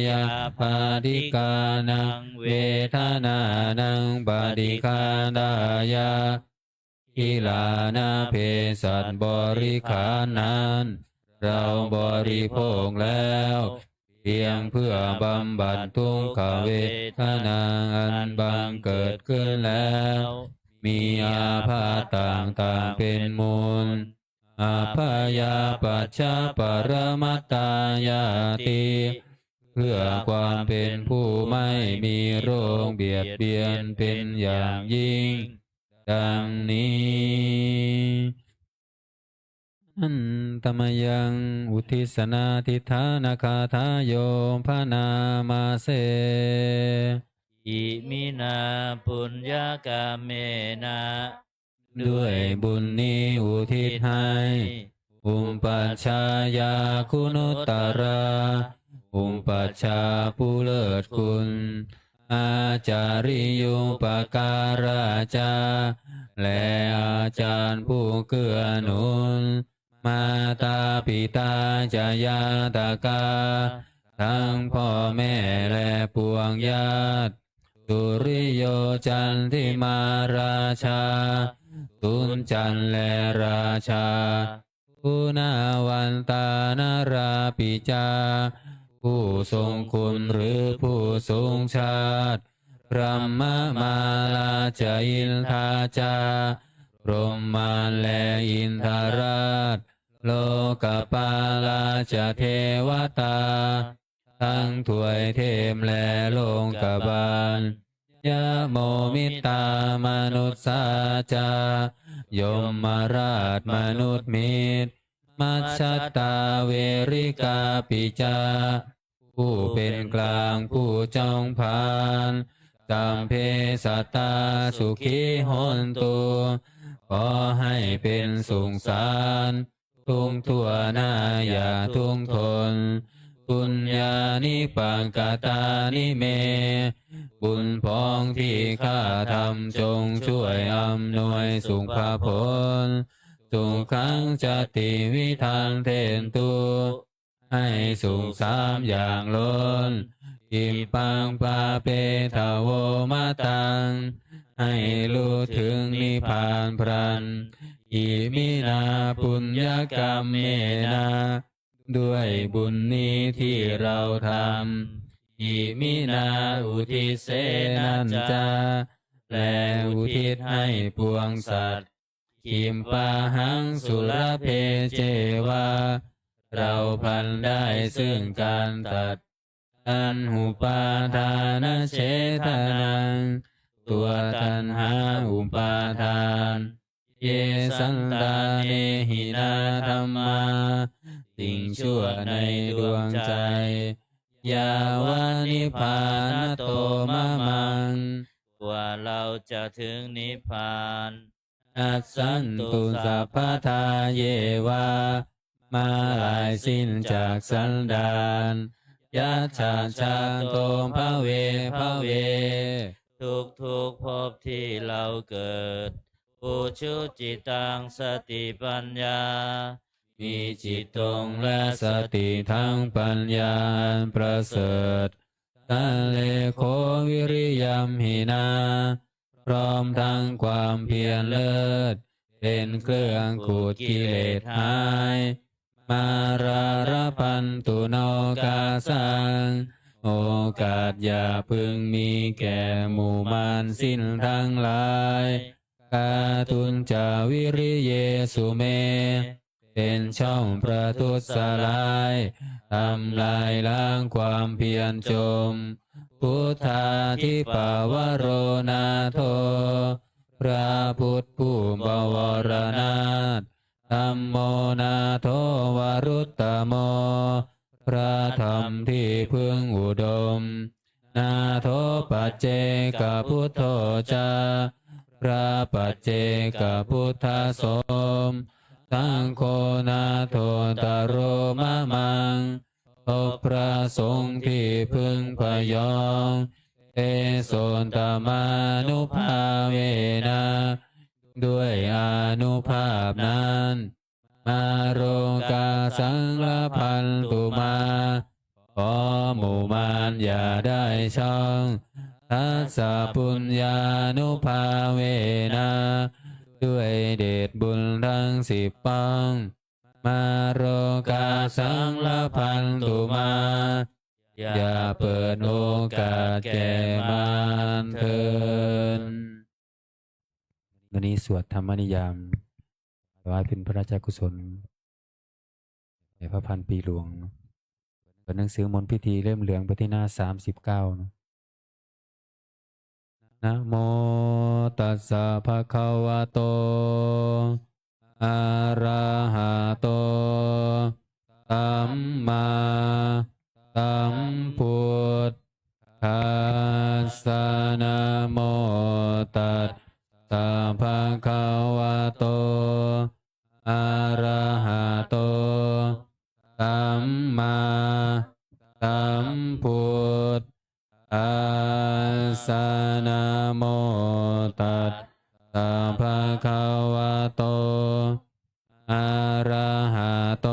[SPEAKER 1] ยาปาดิกานังเวทนานังปาดิคาดายากิลานาเพสัตบริขารนั้นเราบริโภคแล้วเพียงเพื่อบำบัดทุกขเวทนาอันบังเกิดขึ้นแล้วมีอาพาธต่างๆเป็นมูลอาภายาปัจจาปรมัตตายาติเพื่อความเป็นผู้ไม่มีโรคเบียดเบียนเป็นอย่างยิ่งดังนี้อันตมยังอุทิศนาทิฏฐานาคาทายโยพานามาเส
[SPEAKER 2] อิมินาปุญญากาเมนะ
[SPEAKER 1] ด้วยบุญนี้อุทิศให้อุมปัชฌายาคุณุตตราอุมปัชฌาผู้เลิศคุณอาจาริยุปการาจาและอาจารย์ผู้เกื้อหนุนมาตาปิตาจายาตากาทั้งพ่อแม่และปวงญาติสุริโยจันทิมาราชาตุนจันและราชาปุนาวันตานาราปิจาผู้ทรงคุณหรือผู้ทรงชาติพระมมาลาจาอินทาจาพรหมานและอินทราชโลกปาลาจาเทวตาทั้งถวยเทมและโลกบาลยะโมมิตามนุษสาจายมมาราชมนุษย์มิตรมัชฌตาเวริกาปิจาผู้เป็นกลางผู้จองพานส สัมเพสัตตาสุขีโหนตุขอให้เป็นสุขสันต์ทุกทั่วหน้าอย่าทุกข์ทนปุญญานิปังกตานิเมบุญพ้องที่ข้าทำจงช่วยอำนวยสุขผลสุขังจติวิทังเทนตุให้สุขสามอย่างล้นอิมปังปาเปทาโวมาตังให้รู้ถึงนิพพานพรันอิมินาปุญญกรรมเมนาด้วยบุญนี้ที่เราทำอิมินาอุทิเสนันจาและอุทิศให้ปวงสัตว์ขิมปาหังสุรเพเจวาเราพันได้ซึ่งการตัดอันหุปาทานเฉทนังตัวตัณหาอุปาทานเยสันตาเนหินาธรรมาสิ่งชั่วในดวงใจยาวานิพพานโตมะมัง
[SPEAKER 2] กว่าเราจะถึงนิพพาน
[SPEAKER 1] อัสสันตุสัพพทาเยวามาลายสิ้นจากสันดานยัจฉาชาโตภเวภเว
[SPEAKER 2] ทุกภพที่เราเกิดอุชุจิตังสติปัญญา
[SPEAKER 1] มีจิตตรงและสติทั้งปัญญาประเสริฐตันเลโควิริยัมหินาพร้อมทั้งความเพียรเลิศเป็นเครื่องขูดกิเลสหายมาราระพันตุโนกาสังโอกาสอย่าพึงมีแก่หมู่มารสิ้นทั้งหลายกาตุนจาวิริเยสุเมเป็นช่องประทุษร้ายทำลายล้างความเพียรจมพุทธาทิปาวโรนาโทพระพุทธผู้บวรนาถธัมโมนาโทวรุตตโมพระธรรมที่พึงอุดมนาโทปัจเจกพุทโธจาพระปัจเจกพุทธสมสังโฆนาโทตโรมะมังทบพระสงฆ์ที่พึงพยองเตโสนตมานุภาเวนะด้วยอานุภาพนั้นมาโรกาสังลพันตุมาขอหมู่มารอย่าได้ช่องทัสสะปุญญานุภาเวนะด้วยเดชบุญทั้ง10ปองมาโรกาสังลพันตุมาอย่าเปิดโอกาสแก่มารเถิดวันนี้สวดธรรมนิยามถวายเป็นพระราชกุศลในพระพันปีหลวงเปิดหนังสือมนต์พิธีเล่มเหลืองไปที่หน้า39นะโมตัสสะภะคะวะโตอะระหะโตสัมมาสัมพุทธัสสะนะโมตัสสะภะคะวะโตอะระหะโตสัมมาสัมพุทธัสสะนะโมตัสสะภะคะวะโตอะระหะโต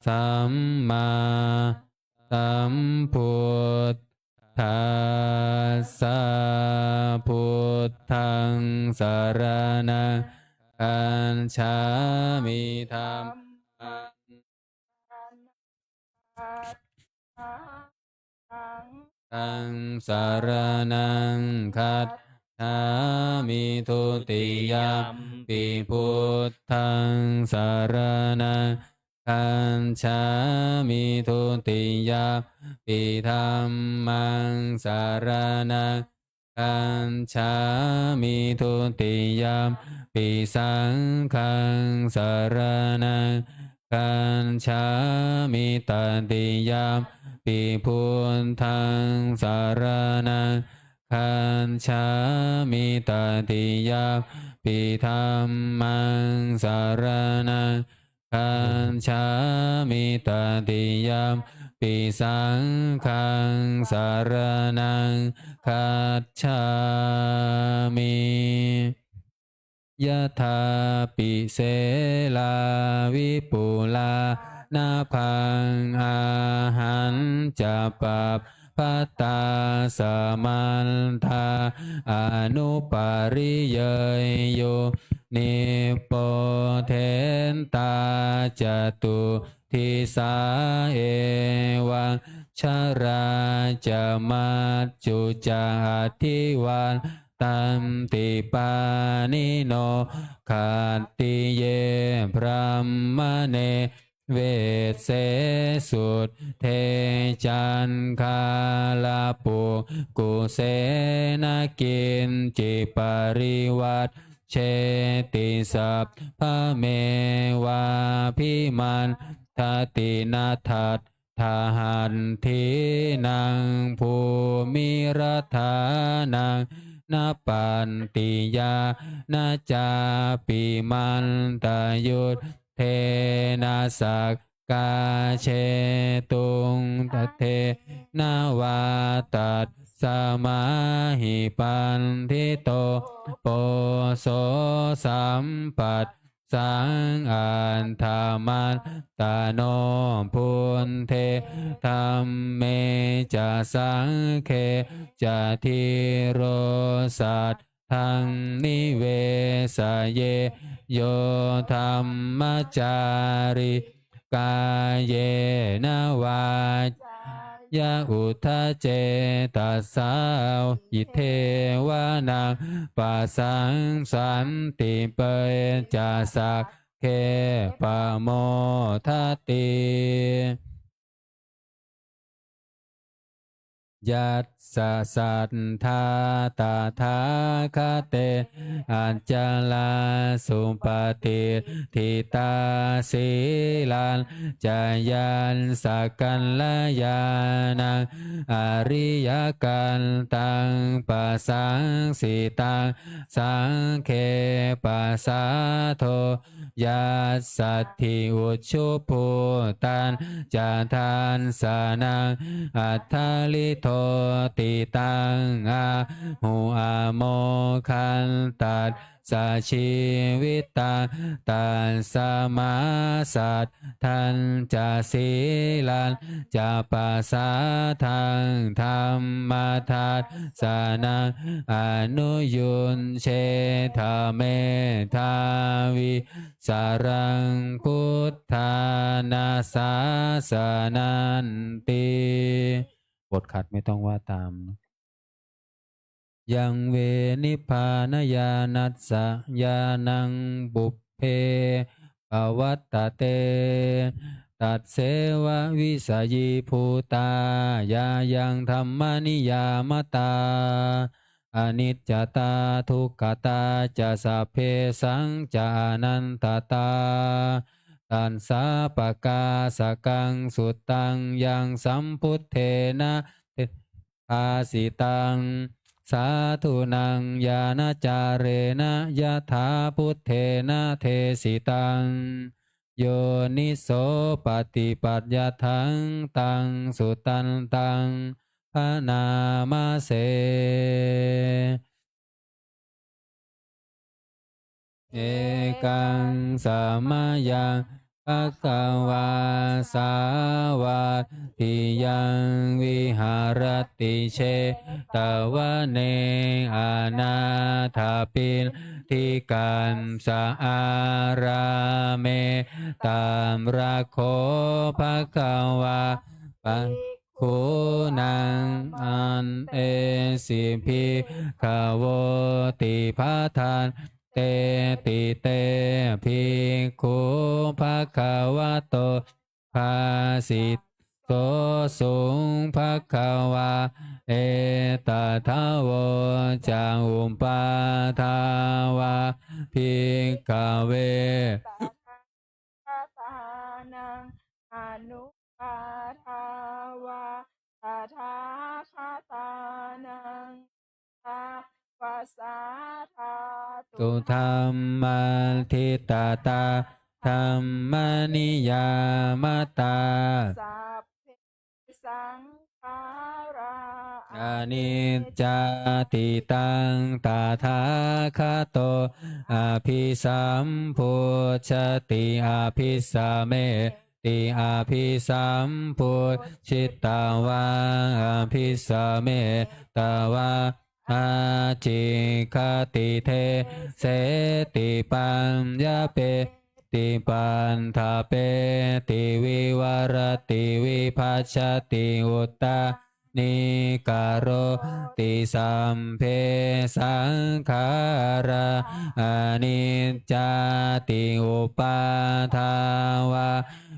[SPEAKER 1] สัมมาสัมพุทธัสสะพุทธังสรณังคัจฉามิธัมมังตังสรณังคัจฉามิทุติยมปิพุทธังสรณังคัจฉามิทุติยมปิธัมมังสรณังคัจฉามิทุติยมปิสังฆังสรณังคัจฉามิตติยมปิพุทธังสรณัง คันฉามิตติยาปิธรรมังสารนังคันฉามิตติยาปิสังฆังสารนังคัจฉามิยะถาปิเสลาวิปุลานาพังอาหันจะปัปพัตตาสมันทาอนุปาริเยยโยนิโปเทนตาจตุทิสาเอวังชาราจะมัจจุจาทิวันตัมติปานิโนขัตติเยพรหมเนเวเสสุดเทจันคาลาปุกุเสนากินจิปาริวัตเชติสัพพะเมวาพิมันทตินาทัตทาหันทีนังภูมิรัฐานังนาปันติยานาจาปิมันตายุทธเทนาสักกาเชตุงตเทนาวาตัดสมาหิปันทิโตโปโสสัมปัตสังอันธามันตาโนพุนเทธรรมเมจะสังเคจะทิโรสัตทังนิเวสเยโยธรรมจาริกายเยนวายะอุทธเจตัสสาวอิเทวานังปัสสังสันติเปจาสักเคปะโมทติยัสสะสัทธาตาทาคาเตอัจจลาสุปฏิทิตาสีลันจายันสักกัลลายานังอริยกันตังปัสสังสิตังสังเคปัสสาโทยัสสัทธิอุชุภูตันจาทานสานังอัทธาลิโทติตังอาหูอาโมคันตัดสัชชีวิตตังตันสมาสัตทันจะสีลันจะปัสสาทังธรรมทัสสานังอนุยุนเชธาเมธาวิสารังพุทธานาสาสนันติบทขัดไม่ต้องว่าตามนะยังเวนิพพานญาณัสสะญาณังบุพเพภวัตตเตตัดเสวะวิสยิภูตายายังธรรมนิยามตาอนิจจตาทุกขตาจะสัพเพสังจานันตตาตันสาปกาสกังสุตตังยังสัมพุทเทนะเทภาสิตังสาธุนังญาณจาเรนะยะถาพุทเทนะเทสิตังโยนิโสปฏิปัจยทังตังสุตันตังพระนามาเสเอกังสามายังภะคะวาสาวกทิยังวิหารติเชตวะเนอานาถาปินทิกันสาอาราเมตามรักโขภะคะวาปะคูนังอันเอสิพิขโวติพาทานเตติเตภิกขุภะคะวะโตภาสิโตสุงภะคะวาเอตทาวจาอุปาทาวาภิกขเว
[SPEAKER 4] ปัทธาสานังอนุปาทาวาตถาคตานัง ทาวาสาธา
[SPEAKER 1] ตุธัมมัทิตาตาธัมมานิยามตา
[SPEAKER 4] สัพเพสังขารา
[SPEAKER 1] อนิจจติตังตถาคโตอภิสัมพุชติอภิสัมเมติอภิสัมพุชิตาวังอภิสัมเมตวะอาจิคติเทเสติปัญญาเปติปันทาเปติวิวรติวิภัชชติอุตตานิการโรติสัมเพสังขาราอนิจจติอุปาทาวา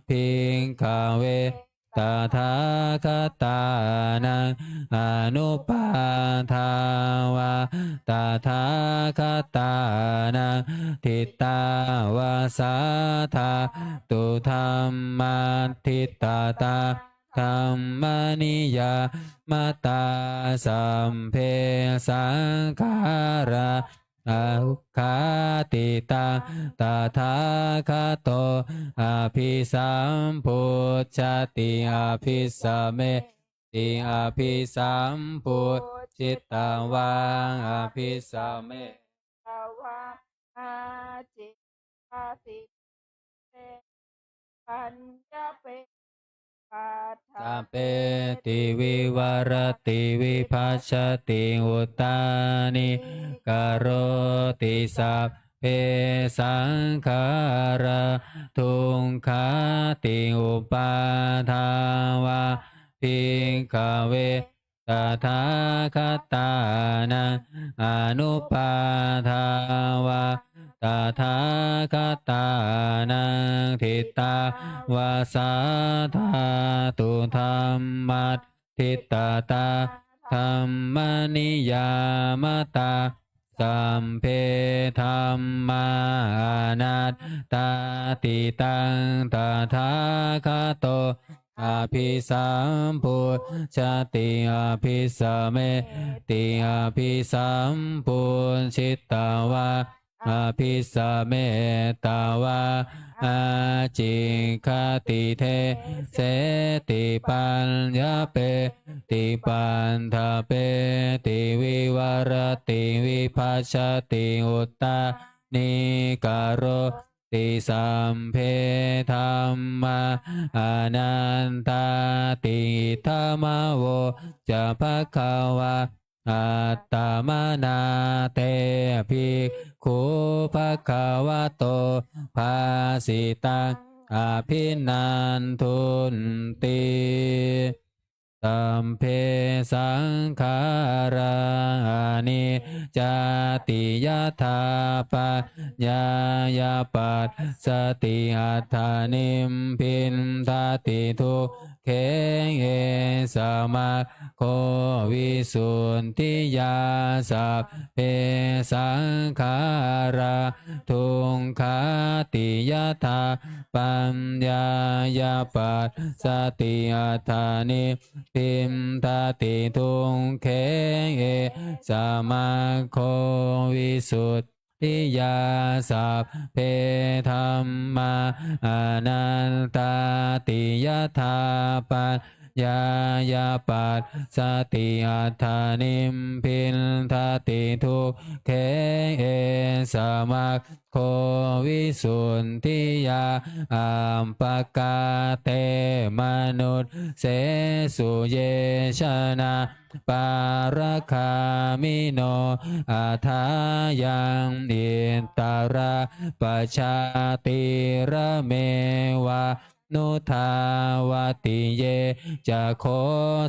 [SPEAKER 1] พิงขเวตถาคตานังอนุปาทาวาตถาคตานังทิตาวาสาธาตุธัมมัทิตาตาธัมมานิยามตาสัมเพสังขาราอาหุขาติตาตถาคโตอภิสัมพุชติอภิสัมเมติอภิสัมพุชิตาวังอภิสัมเม
[SPEAKER 4] ภาวะอาจิปาติเตปัญญาเปปัฏฐา
[SPEAKER 1] สัพเพติวิวารติวิภัชชติอุตตานิกโรติสัพเพสังขาราทุงขาติอุปาทาวาพิงขเวตถาคตานังอนุปาทาวาตถาคตานังทิตาวาสาธาตุธัมมัตทิตาตาธัมมานิยามตาสัมเพธัมมานัตตาติตังตถาคโตอภิสัมพุชติอภิสัมเมติอภิสัมพุชิตาวาอภิสัมเมตาวาอาจิคติเทเสติปัญญาเปติปันทาเปติวิวารติวิภัชชติอุตตานิการโรติสัมเพธัมมาอนันตาติธรรมโวจะภควาอัตตมนาเตภิกขุภควโตภาสิตังอภินันทุนติสัมเพสังขารานิจติยถาปัญญายาปัสสติอัฏฐานิมพินทาติทุกเขเอสมาโควิสุทธิยาสัพเพสังขาราทุงขาติยถาปัญญายาปัสสติอัฏฐานิพิมทาติทุงเขเอสมาโควิสุทธิยาสัพเพธัมมาอนันตาติยถาปัญญายาปัสสติอัฏฐานิมพินทาติทุกเขเอสมาโควิสุทธิยาอัมปกาเตมนุษย์เสสุเยชนะปารคามิโนอาทายังอินตาราปชาติระเมวะนุทาวติเยจะโค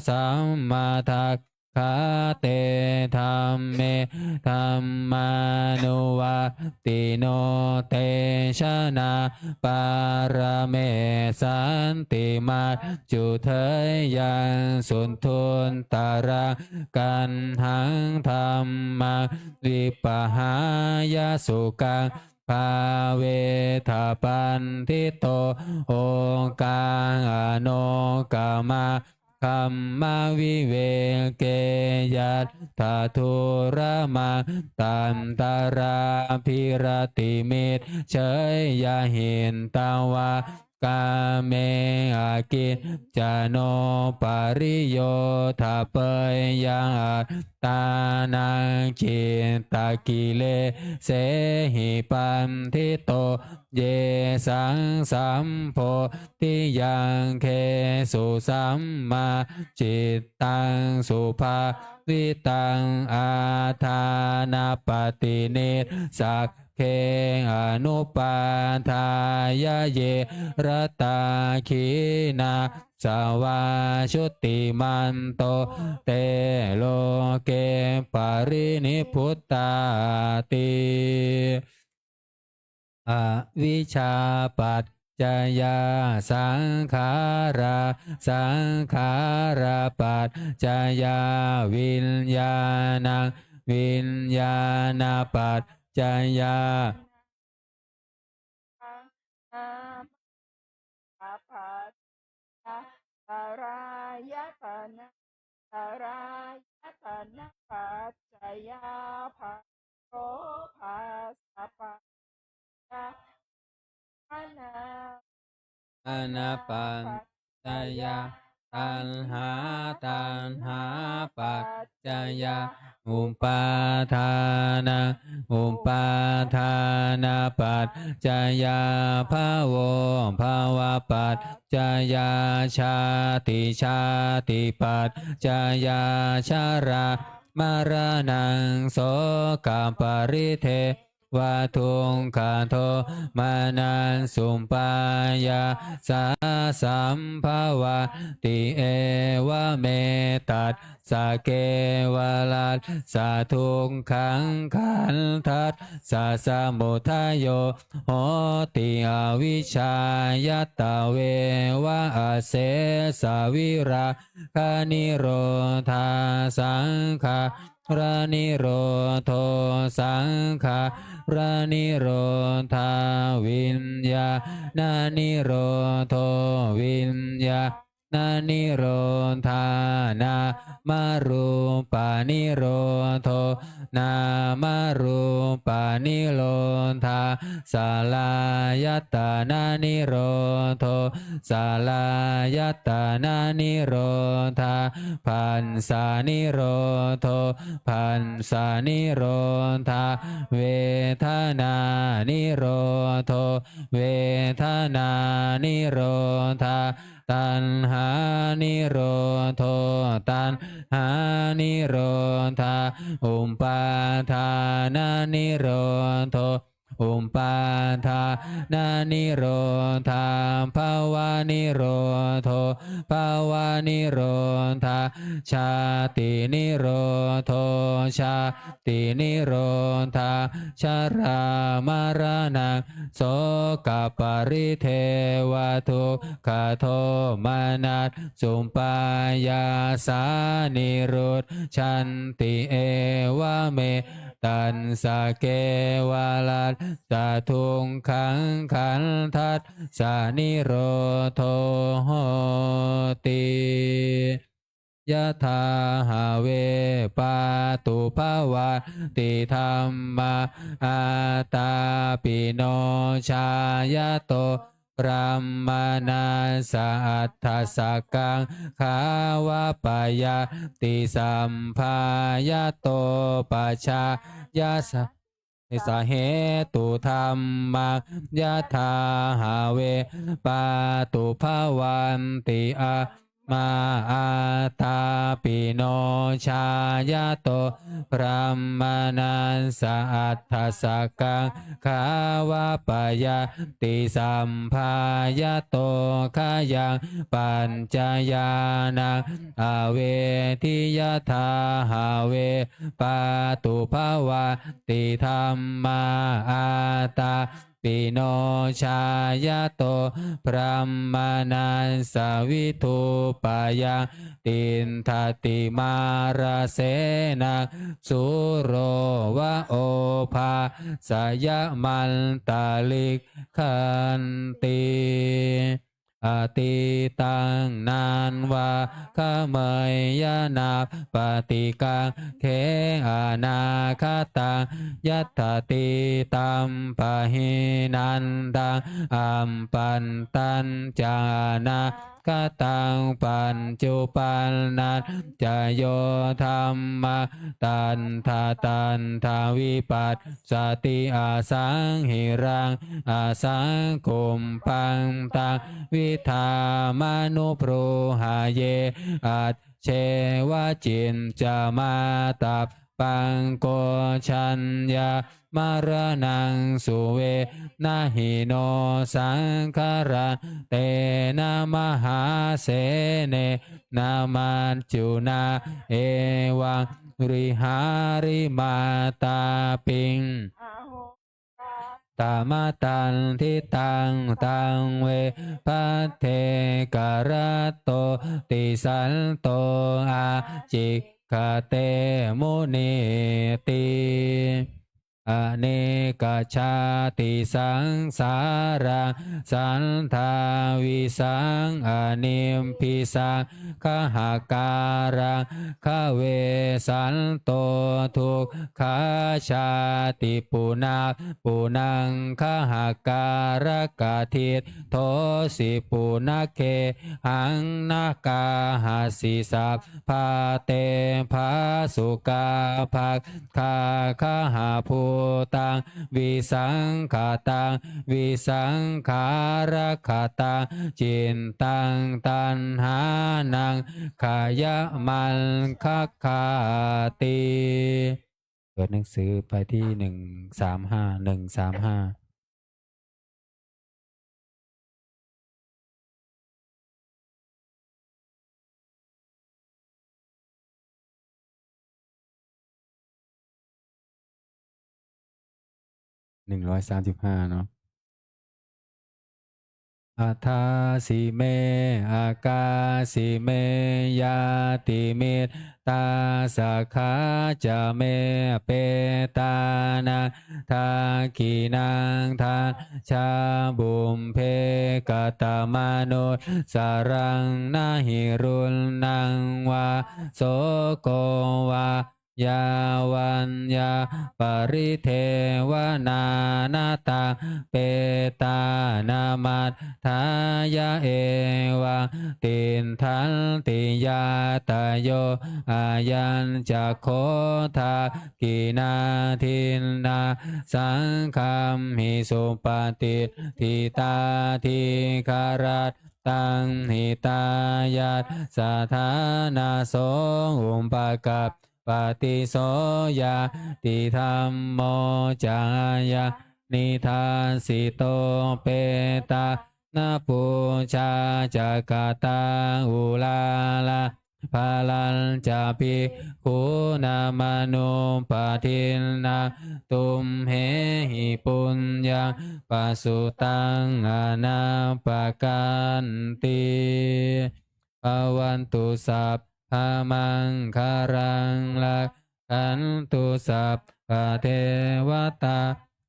[SPEAKER 1] สัมมาทักขาเตธัมเมธัมมานุวัติโนเตชะนาปารเมสันติมาจุเทยยังสุนทุนตารากันหังธรรมาวิปหายาสุกังภาเวทาปันทิโตโอกาอโนกามา คัมมาวิเวเกยัตถาทุระมาตันตาราภิรติเมตเฉยยาหินตาวากาเมอากินจโนปาริโยทาเปยยังตานังจิตตากิเลเสหิปันทิโตเยสังสัมโพธิยังเคสุสัมมาจิตตังสุภาวิตังอาทานาปฏิเนสักเคอนุปาทายะเยรตาขีนาสวาชุติมันโตเตโลเกปรินิพุตตาติอวิชชาปัจจยาสังขาราสังขาราปัจจยาวิญญาณังวิญญาณปัจจยา
[SPEAKER 4] นาปาปาตาสารายตนะสารายตนะปัจจยาภาโสภาสปัจจานา
[SPEAKER 1] อนาปัญจยาตัณหาตัณหาปัจจยาอุปาทานาอุปาทานาปัจจยาภาวภาวปัจจยาชาติชาติปัจจยาชารามรณังโสกปริเทวะทุงขาโทมานันสุปายาสาสัมภาวะติเอวะเมตัสสะเกวลัสสะทุงขังขันทัสสะสมุทัยโยโหติอวิชชายตะเววะอเสสะวิราคานิโรธาสังฆารานิโรโทสังฆารานิโรธาวิญญาณนิโรโทวิญญาณนิโรธานามารูปานิโรโทนามารูปานิโรธาสาลายตานานิโรโทสาลายตานานิโรธาพันสานิโรโทพันสานิโรธาเวทนานิโรโทเวทนานิโรธาตัณหานิโรโทตัณหานิโรธาอุปาทานานิโรโทอุปาทานานิโรธาภาวานิโรโทภาวานิโรธาชาตินิโรโทชาตินิโรธาชรามรณะโสกปริเทวทุกขโทมานัสสุปายาสานิรุตชันติเอวะเมตันสะเกวาลัสสะทุงขังขันทัสสะนิโรโทโหติยะถาหาเวปาตุภาวะติธรรมาอาตาปิโนชายะโตพรหมนาสะอัฏฐสักกังขาวะปายาติสัมภายะโตปัจชายาสะสาเหตุธรรมังยะถาหาเวปาตุภาวันติอามาอาตาปิโนชายะโตพรหมนันสะอัฏฐสักกังขาวะปายาติสัมภายะโตขายังปัญจญาณังอเวทิยถาหาเวปาตุภาวะติธรรมาอาตาปิโนชายะโตพรหมนันสวิทุปายังตินทติมาราเสนังสุโรวะโอภาสยมันตาลิกขันติอ อติตังนานวาขเมยยนาปฏิกังเทอานาคตังยัตถติตัมปะหินันตังอัมปันตันจานาคตังปัญจุปันนันจะโยธรรมะตันทาตันทาวิปัสสติอาสังหิรังอาสังกุมปังตังวิธามนุปรูหาเยอัจเชวจินจะมาตับปังโกชัญญามารนังสุเวนะหิโนสังคารันเตนะมหาเสเนนามันจุนาเอวังริหาริมาตาปิง
[SPEAKER 4] อาโหกา
[SPEAKER 1] ตามาตันทิตังตังเวพัทเทกรโตติสันโตอาจิกขเตมุนิติอเนกชาติสังสารังสันทาวิสังอนิมพิสังขหาการังขเวสันโตทุกขาชาติปุนาปุนังขหาการกาทิตโทสิปุนาเคหังนาคาหาสิสัพพาเตภาสุกาภาคาคหาภูตังวิสังขาตังวิสังขารขาตังจินตังตันหานังขายะมันคัคคาติเปิดหนังสือไปที่135135เนาะ อัฏฐาสิเมอากาสิเมยาติมิตตาสักขาจะเมเปตานังทากีนังทาชาบุมเพกตมนุสสารังนาหิรุลนังวาโสโกวายาวันยาปริเทวนานาตาเปตานามัตทายาเอวะตินทันติยาตโยอายัญจะโคทากินาทินนาสังคัมหิสุปฏิทิตาทิคารัตตังหิตายาสถานาโสอุปกัปปฏิโสยาติธรรมโมจายานิทานสิโตเปตานาปูชาจักตังอุลาลาพาลันจะพิคุณามนุปทินนาตุมเหหิปุญญาปัสสุตังอนาปกันติภวันตุสัพพะมังคารังลักขันตุสัพพะเทวตา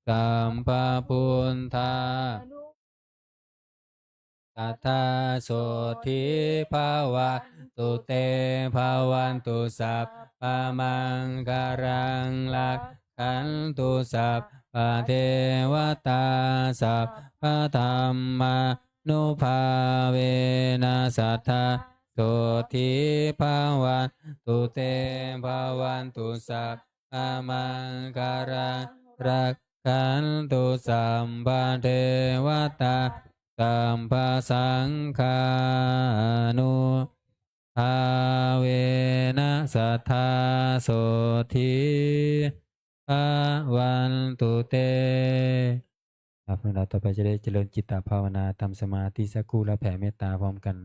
[SPEAKER 1] สัมปะพุทธา
[SPEAKER 4] อนุ
[SPEAKER 1] ตัทธาโสธิภาวะตุเตภาวันตุสัพพะมังคารังลักขันตุสัพพะเทวตาสัพพะธรรมานุภาเวนัสสัทธาโสธิภาวันตุเตภาวันตุสัพพะมังคารังรักขันตุสัมปะเทวตาสัมปะสังฆานุภาเวนะสัทธาโสธิภาวันตุเตครับเราต่อไปจะได้เจริญจิตตภาวนาทำสมาธิสักครู่แล้วแผ่เมตตาพร้อมกัน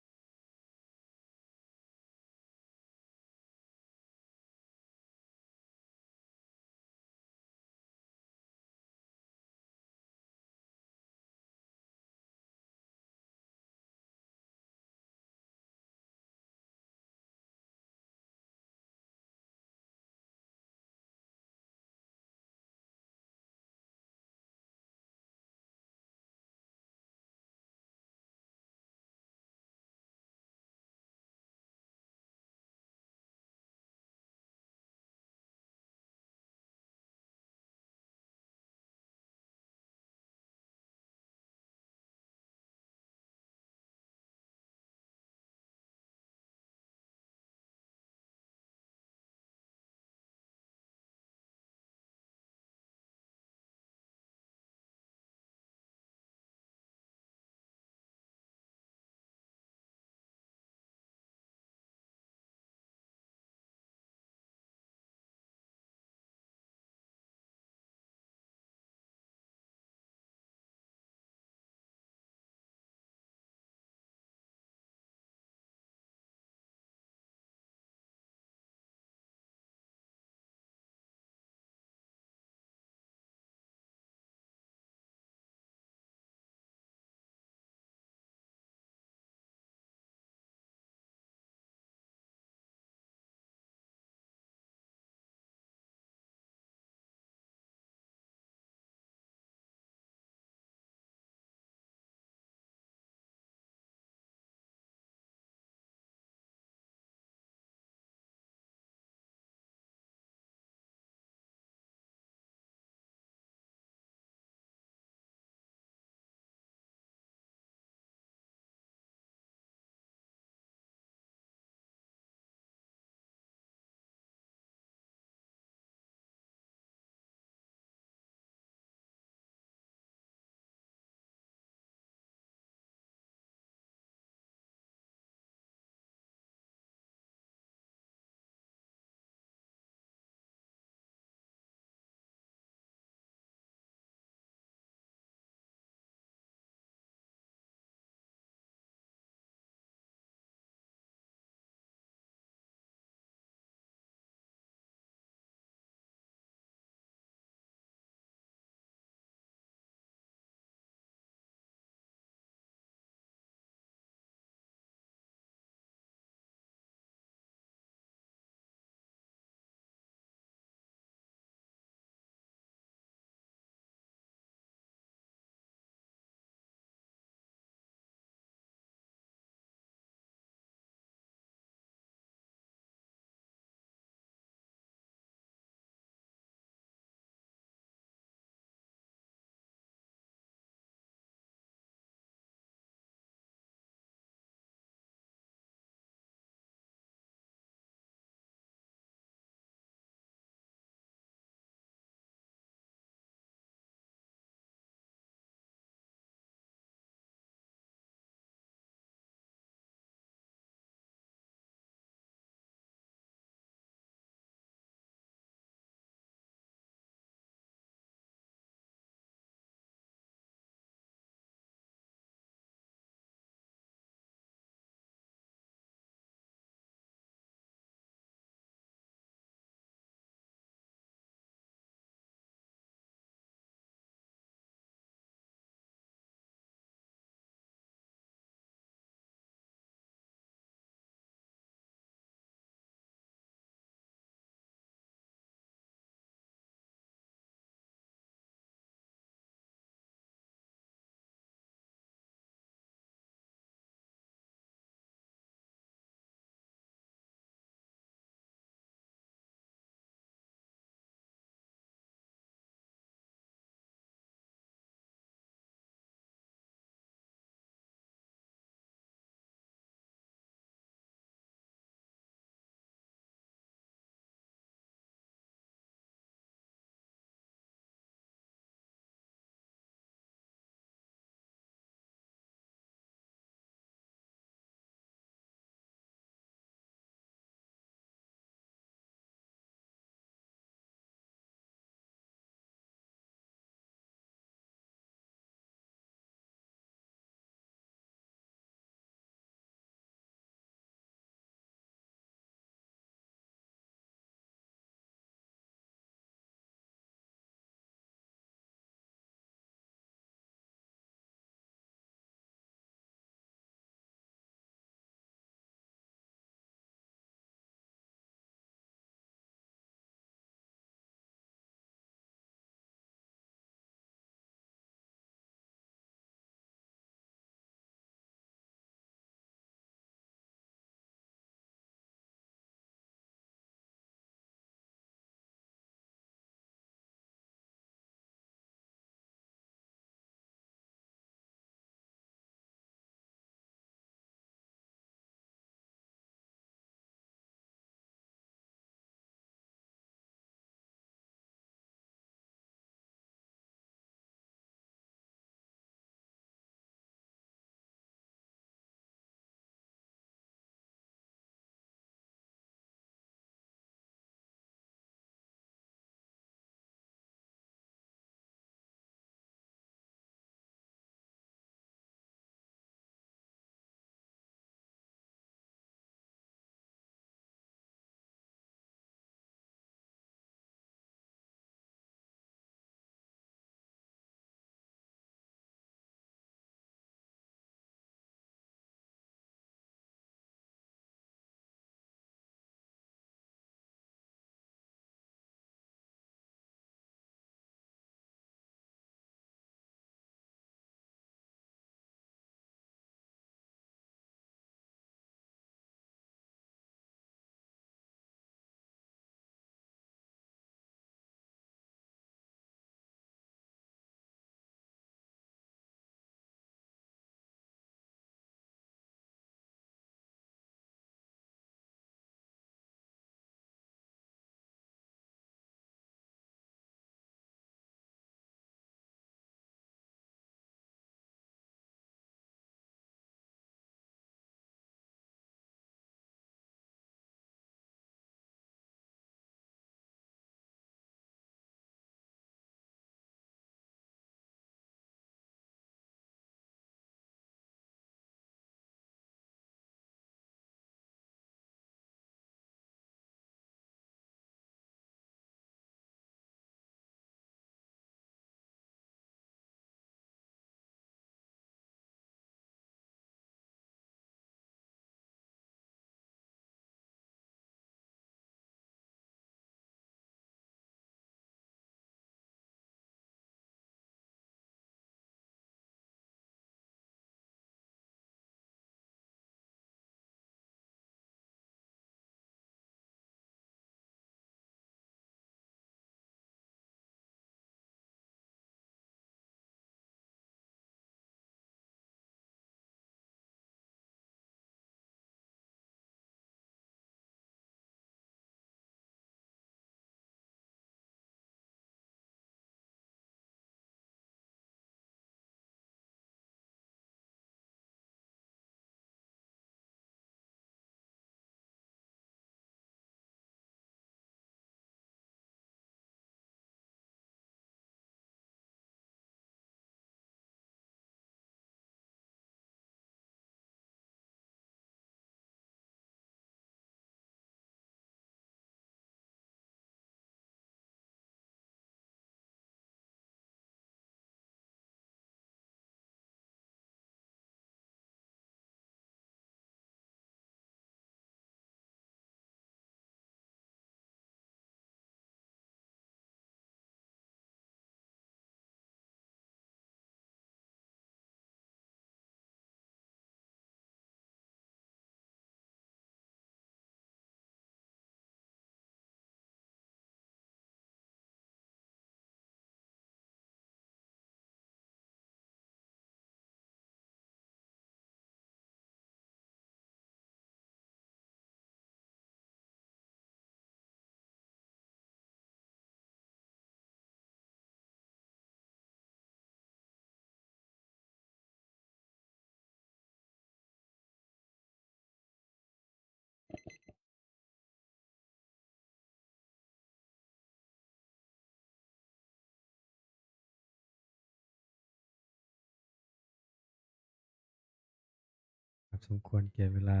[SPEAKER 1] สมควรแก่เวลา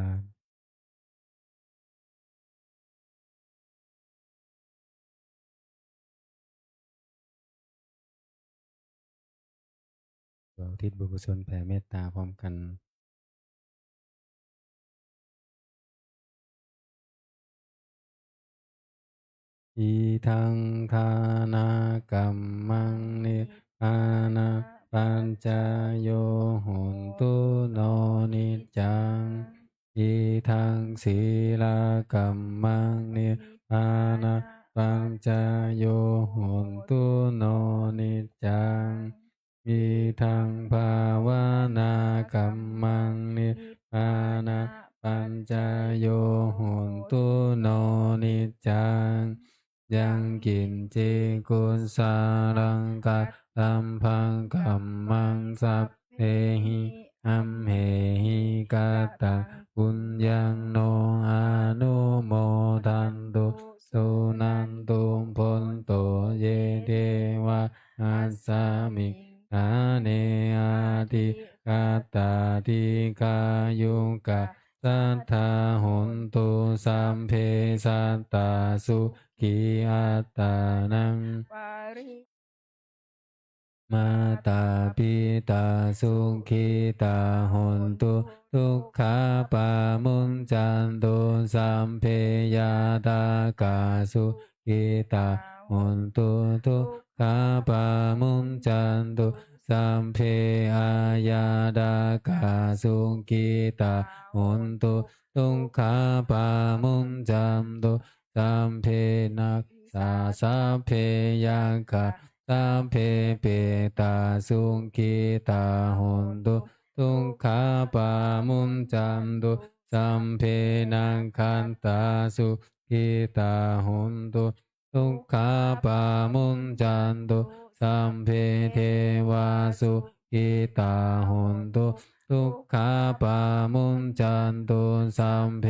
[SPEAKER 1] เราอุทิศบุญกุศลแผ่เมตตาพร้อมกัน อีทังทานากัมมังนิพพานาปัญจโยโหนตุโนนิจจังอีทังศีลากัมมังนิพพานาปัญจโยโหนตุโนนิจจังอีทังภาวนากัมมังนิพพานาปัญจโยโหนตุโนนิจจังยังกินเจกุสารังกาตัมพังกัมมังสัพเพหิอัมเหหิกาตะปุญญังโนอานุโมทันตุสุนันตุพลโตเยเทวะอัสสามิกาเนอาติกาตาติกายุกะสัทธาหุนตุสัมเพสัตตาสุขีอัตตานัง
[SPEAKER 4] ปาริ
[SPEAKER 1] มาตาปิตาสุขิตาหนตุทุกขาปามุนจันตุสัมเพยาตากาสุขิตาหนตุทุกขาปามุนจันตุสัมเพอายาดากาสุขิตาหนตุทุกขาปามุนจันตุสัมเพนักสาสัพเพยังคาสัพเพเปตาสุขิตาหนตุทุกขาปามุนจันตุสัมเพนังคันตาสุขิตาหนตุทุกขาปามุนจันตุสัมเพเทวาสุขิตาหนตุทุกขาปามุนจันตุสัมเพ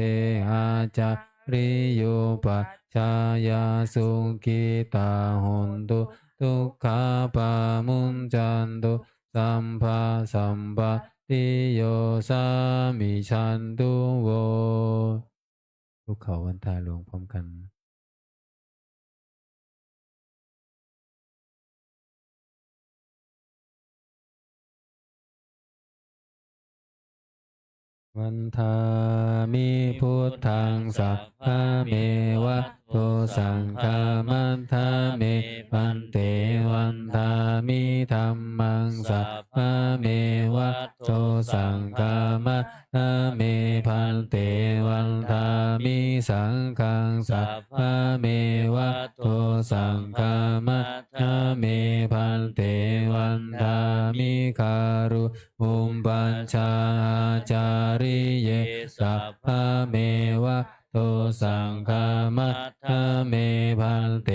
[SPEAKER 1] อาจาริโยปัจจายาสุขิตาหนตุทุกขาปามุนจันตุสัมภาสัมปติโยสามิชันตุโวทุกเขาวันทาหลวงพร้อมกันวันทามิพุทธังสัพพะเมวะโตสังฆามันทาเมปันเตวันทามิธัมมังสัพพะเมวะโตสังฆามันทาเมพันเตวันทามิสังฆังสัพพะเมวะโตสังฆามันทาเมพันเตวันทามิคารุอุมปัญชาจาริเยสัพพะเมวะโตสังฆามัตถะเมพันเต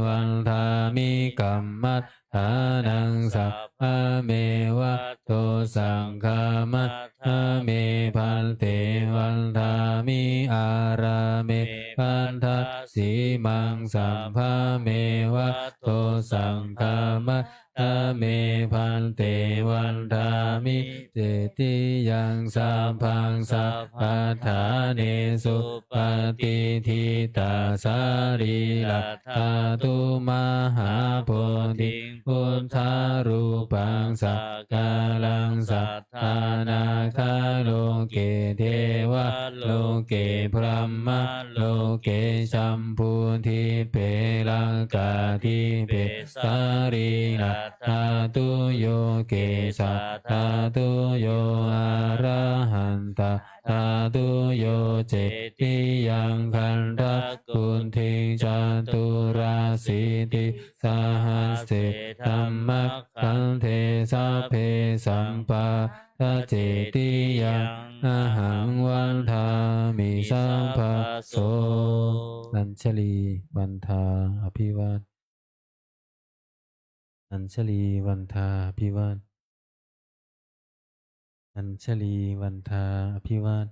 [SPEAKER 1] วันทามิกัมมัตฐานังสัพพะเมวะโตสังฆามัตถะเมพันเตวันทามิอาราเมพันทะสีมังสัพพะเมวะโตสังฆามัตถะเมพันเตวันทามิเจติยังสัพพังสัพพัทธาเนสุปฏิทิตาสารีลัทธาตุมหาโพธิพุทธารูปังสักกาลังสัทธานาคาโลเกเทวะโลเกพรหมโลเกสัมพุทธิเปลังกาทิเปสารีลัทธาตุโยเกสัทธาตุโยอะระหันตธาตุโยเจติยังคันทักกุณทิงจัตุราสิติสหัสเสธัมมัคคันเทสัพเพสัมปาทะเจติยังอาหังวันทามิสัมภะโสอัญชลีวันทาอภิวาทอัญชลีวันทาอภิวาทอัญชลีวันทาอภิวาท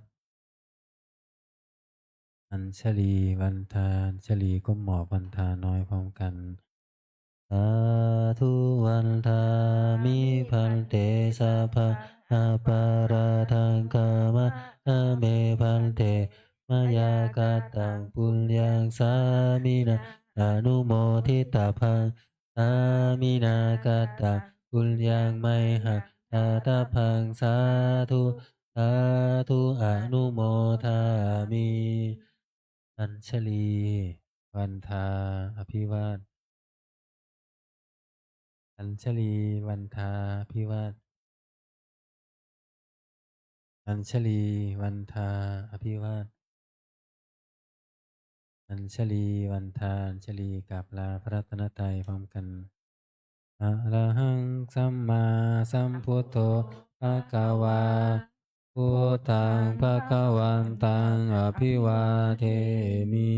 [SPEAKER 1] อัญชลีวันทาอัญชลีก้มหมอบวันทาน้อยพร้อมกันสาธุวันทามิพันเตสัพพะ อาปาราทังกามะเมพันเตมายากาตังปุญญังสามินาอนุโมทิตาพังสามินากาตังปุญญังไมหะตาตาพังสาธุสาธุอนุโมทามิอัญชลี วันทาอภิวาทอัญชลีวันทาอภิวาทอัญชลีวันทาอภิวาทอัญชลีวันทาอัญชลีกราบลาพระรัตนตรัยพร้อมกันอะระหังสัมมาสัมพุทโธภะคะวาพุทธังภะคะวันตังอภิวาเทมิ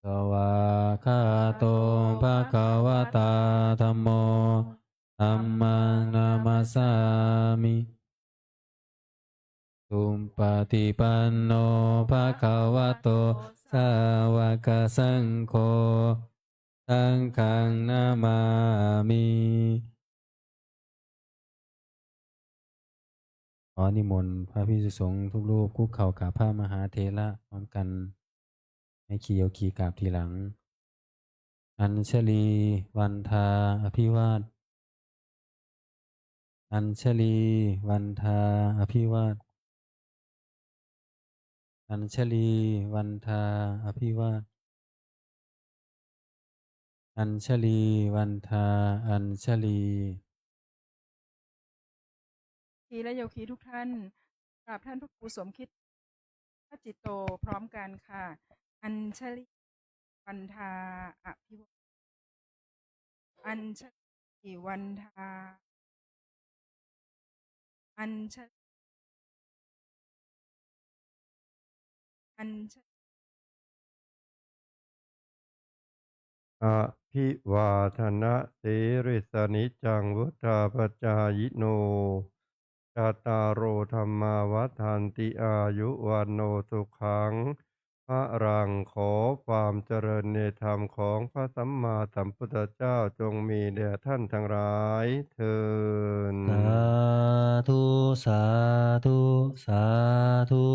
[SPEAKER 1] สวากขาโตภะคะวะตาธัมโมธัมมังนามัสสามิสุปฏิปันโนภะคะวะโตสาวกสังโฆสังฆังนามามิขอนิมนต์พระภิกษุสงฆ์ทุกรูปคุกเข่ากราบพระมหาเถระพร้อมกันให้ขี่เอาขี่กราบทีหลังอัญชลีวันทาอภิวาทอัญชลีวันทาอภิวาทอัญชลีวันทาอภิวาทอัญชลีวันทาอัญชลี
[SPEAKER 4] คีและโยคีทุกท่านกราบท่านพระครูสมคิดพระจิตโตพร้อมกันค่ะ อัญชลีวันทาอภิวาทอัญชลีวันทาอัญชลีอัญช
[SPEAKER 3] อภิวาทนะสิริสนิจังวุธาปจายโนจาตารโอธรรมาวัฏันติอายุวันโนสุขังพระรังขอความเจริญในธรรมของพระสัมมาสัมพุทธเจ้าจงมีแด่ท่านทั้งหลายเทิน
[SPEAKER 1] สาธุสาธุสาธุ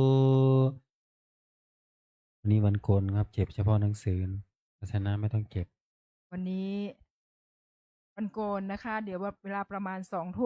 [SPEAKER 1] วันนี้วันโกนครับเก็บเฉพาะหนังสือภาษณะไม่ต้องเก็บ
[SPEAKER 4] วันนี้วันโกนนะคะ เดี๋ยวเวลาประมาณ2 ทุ่ม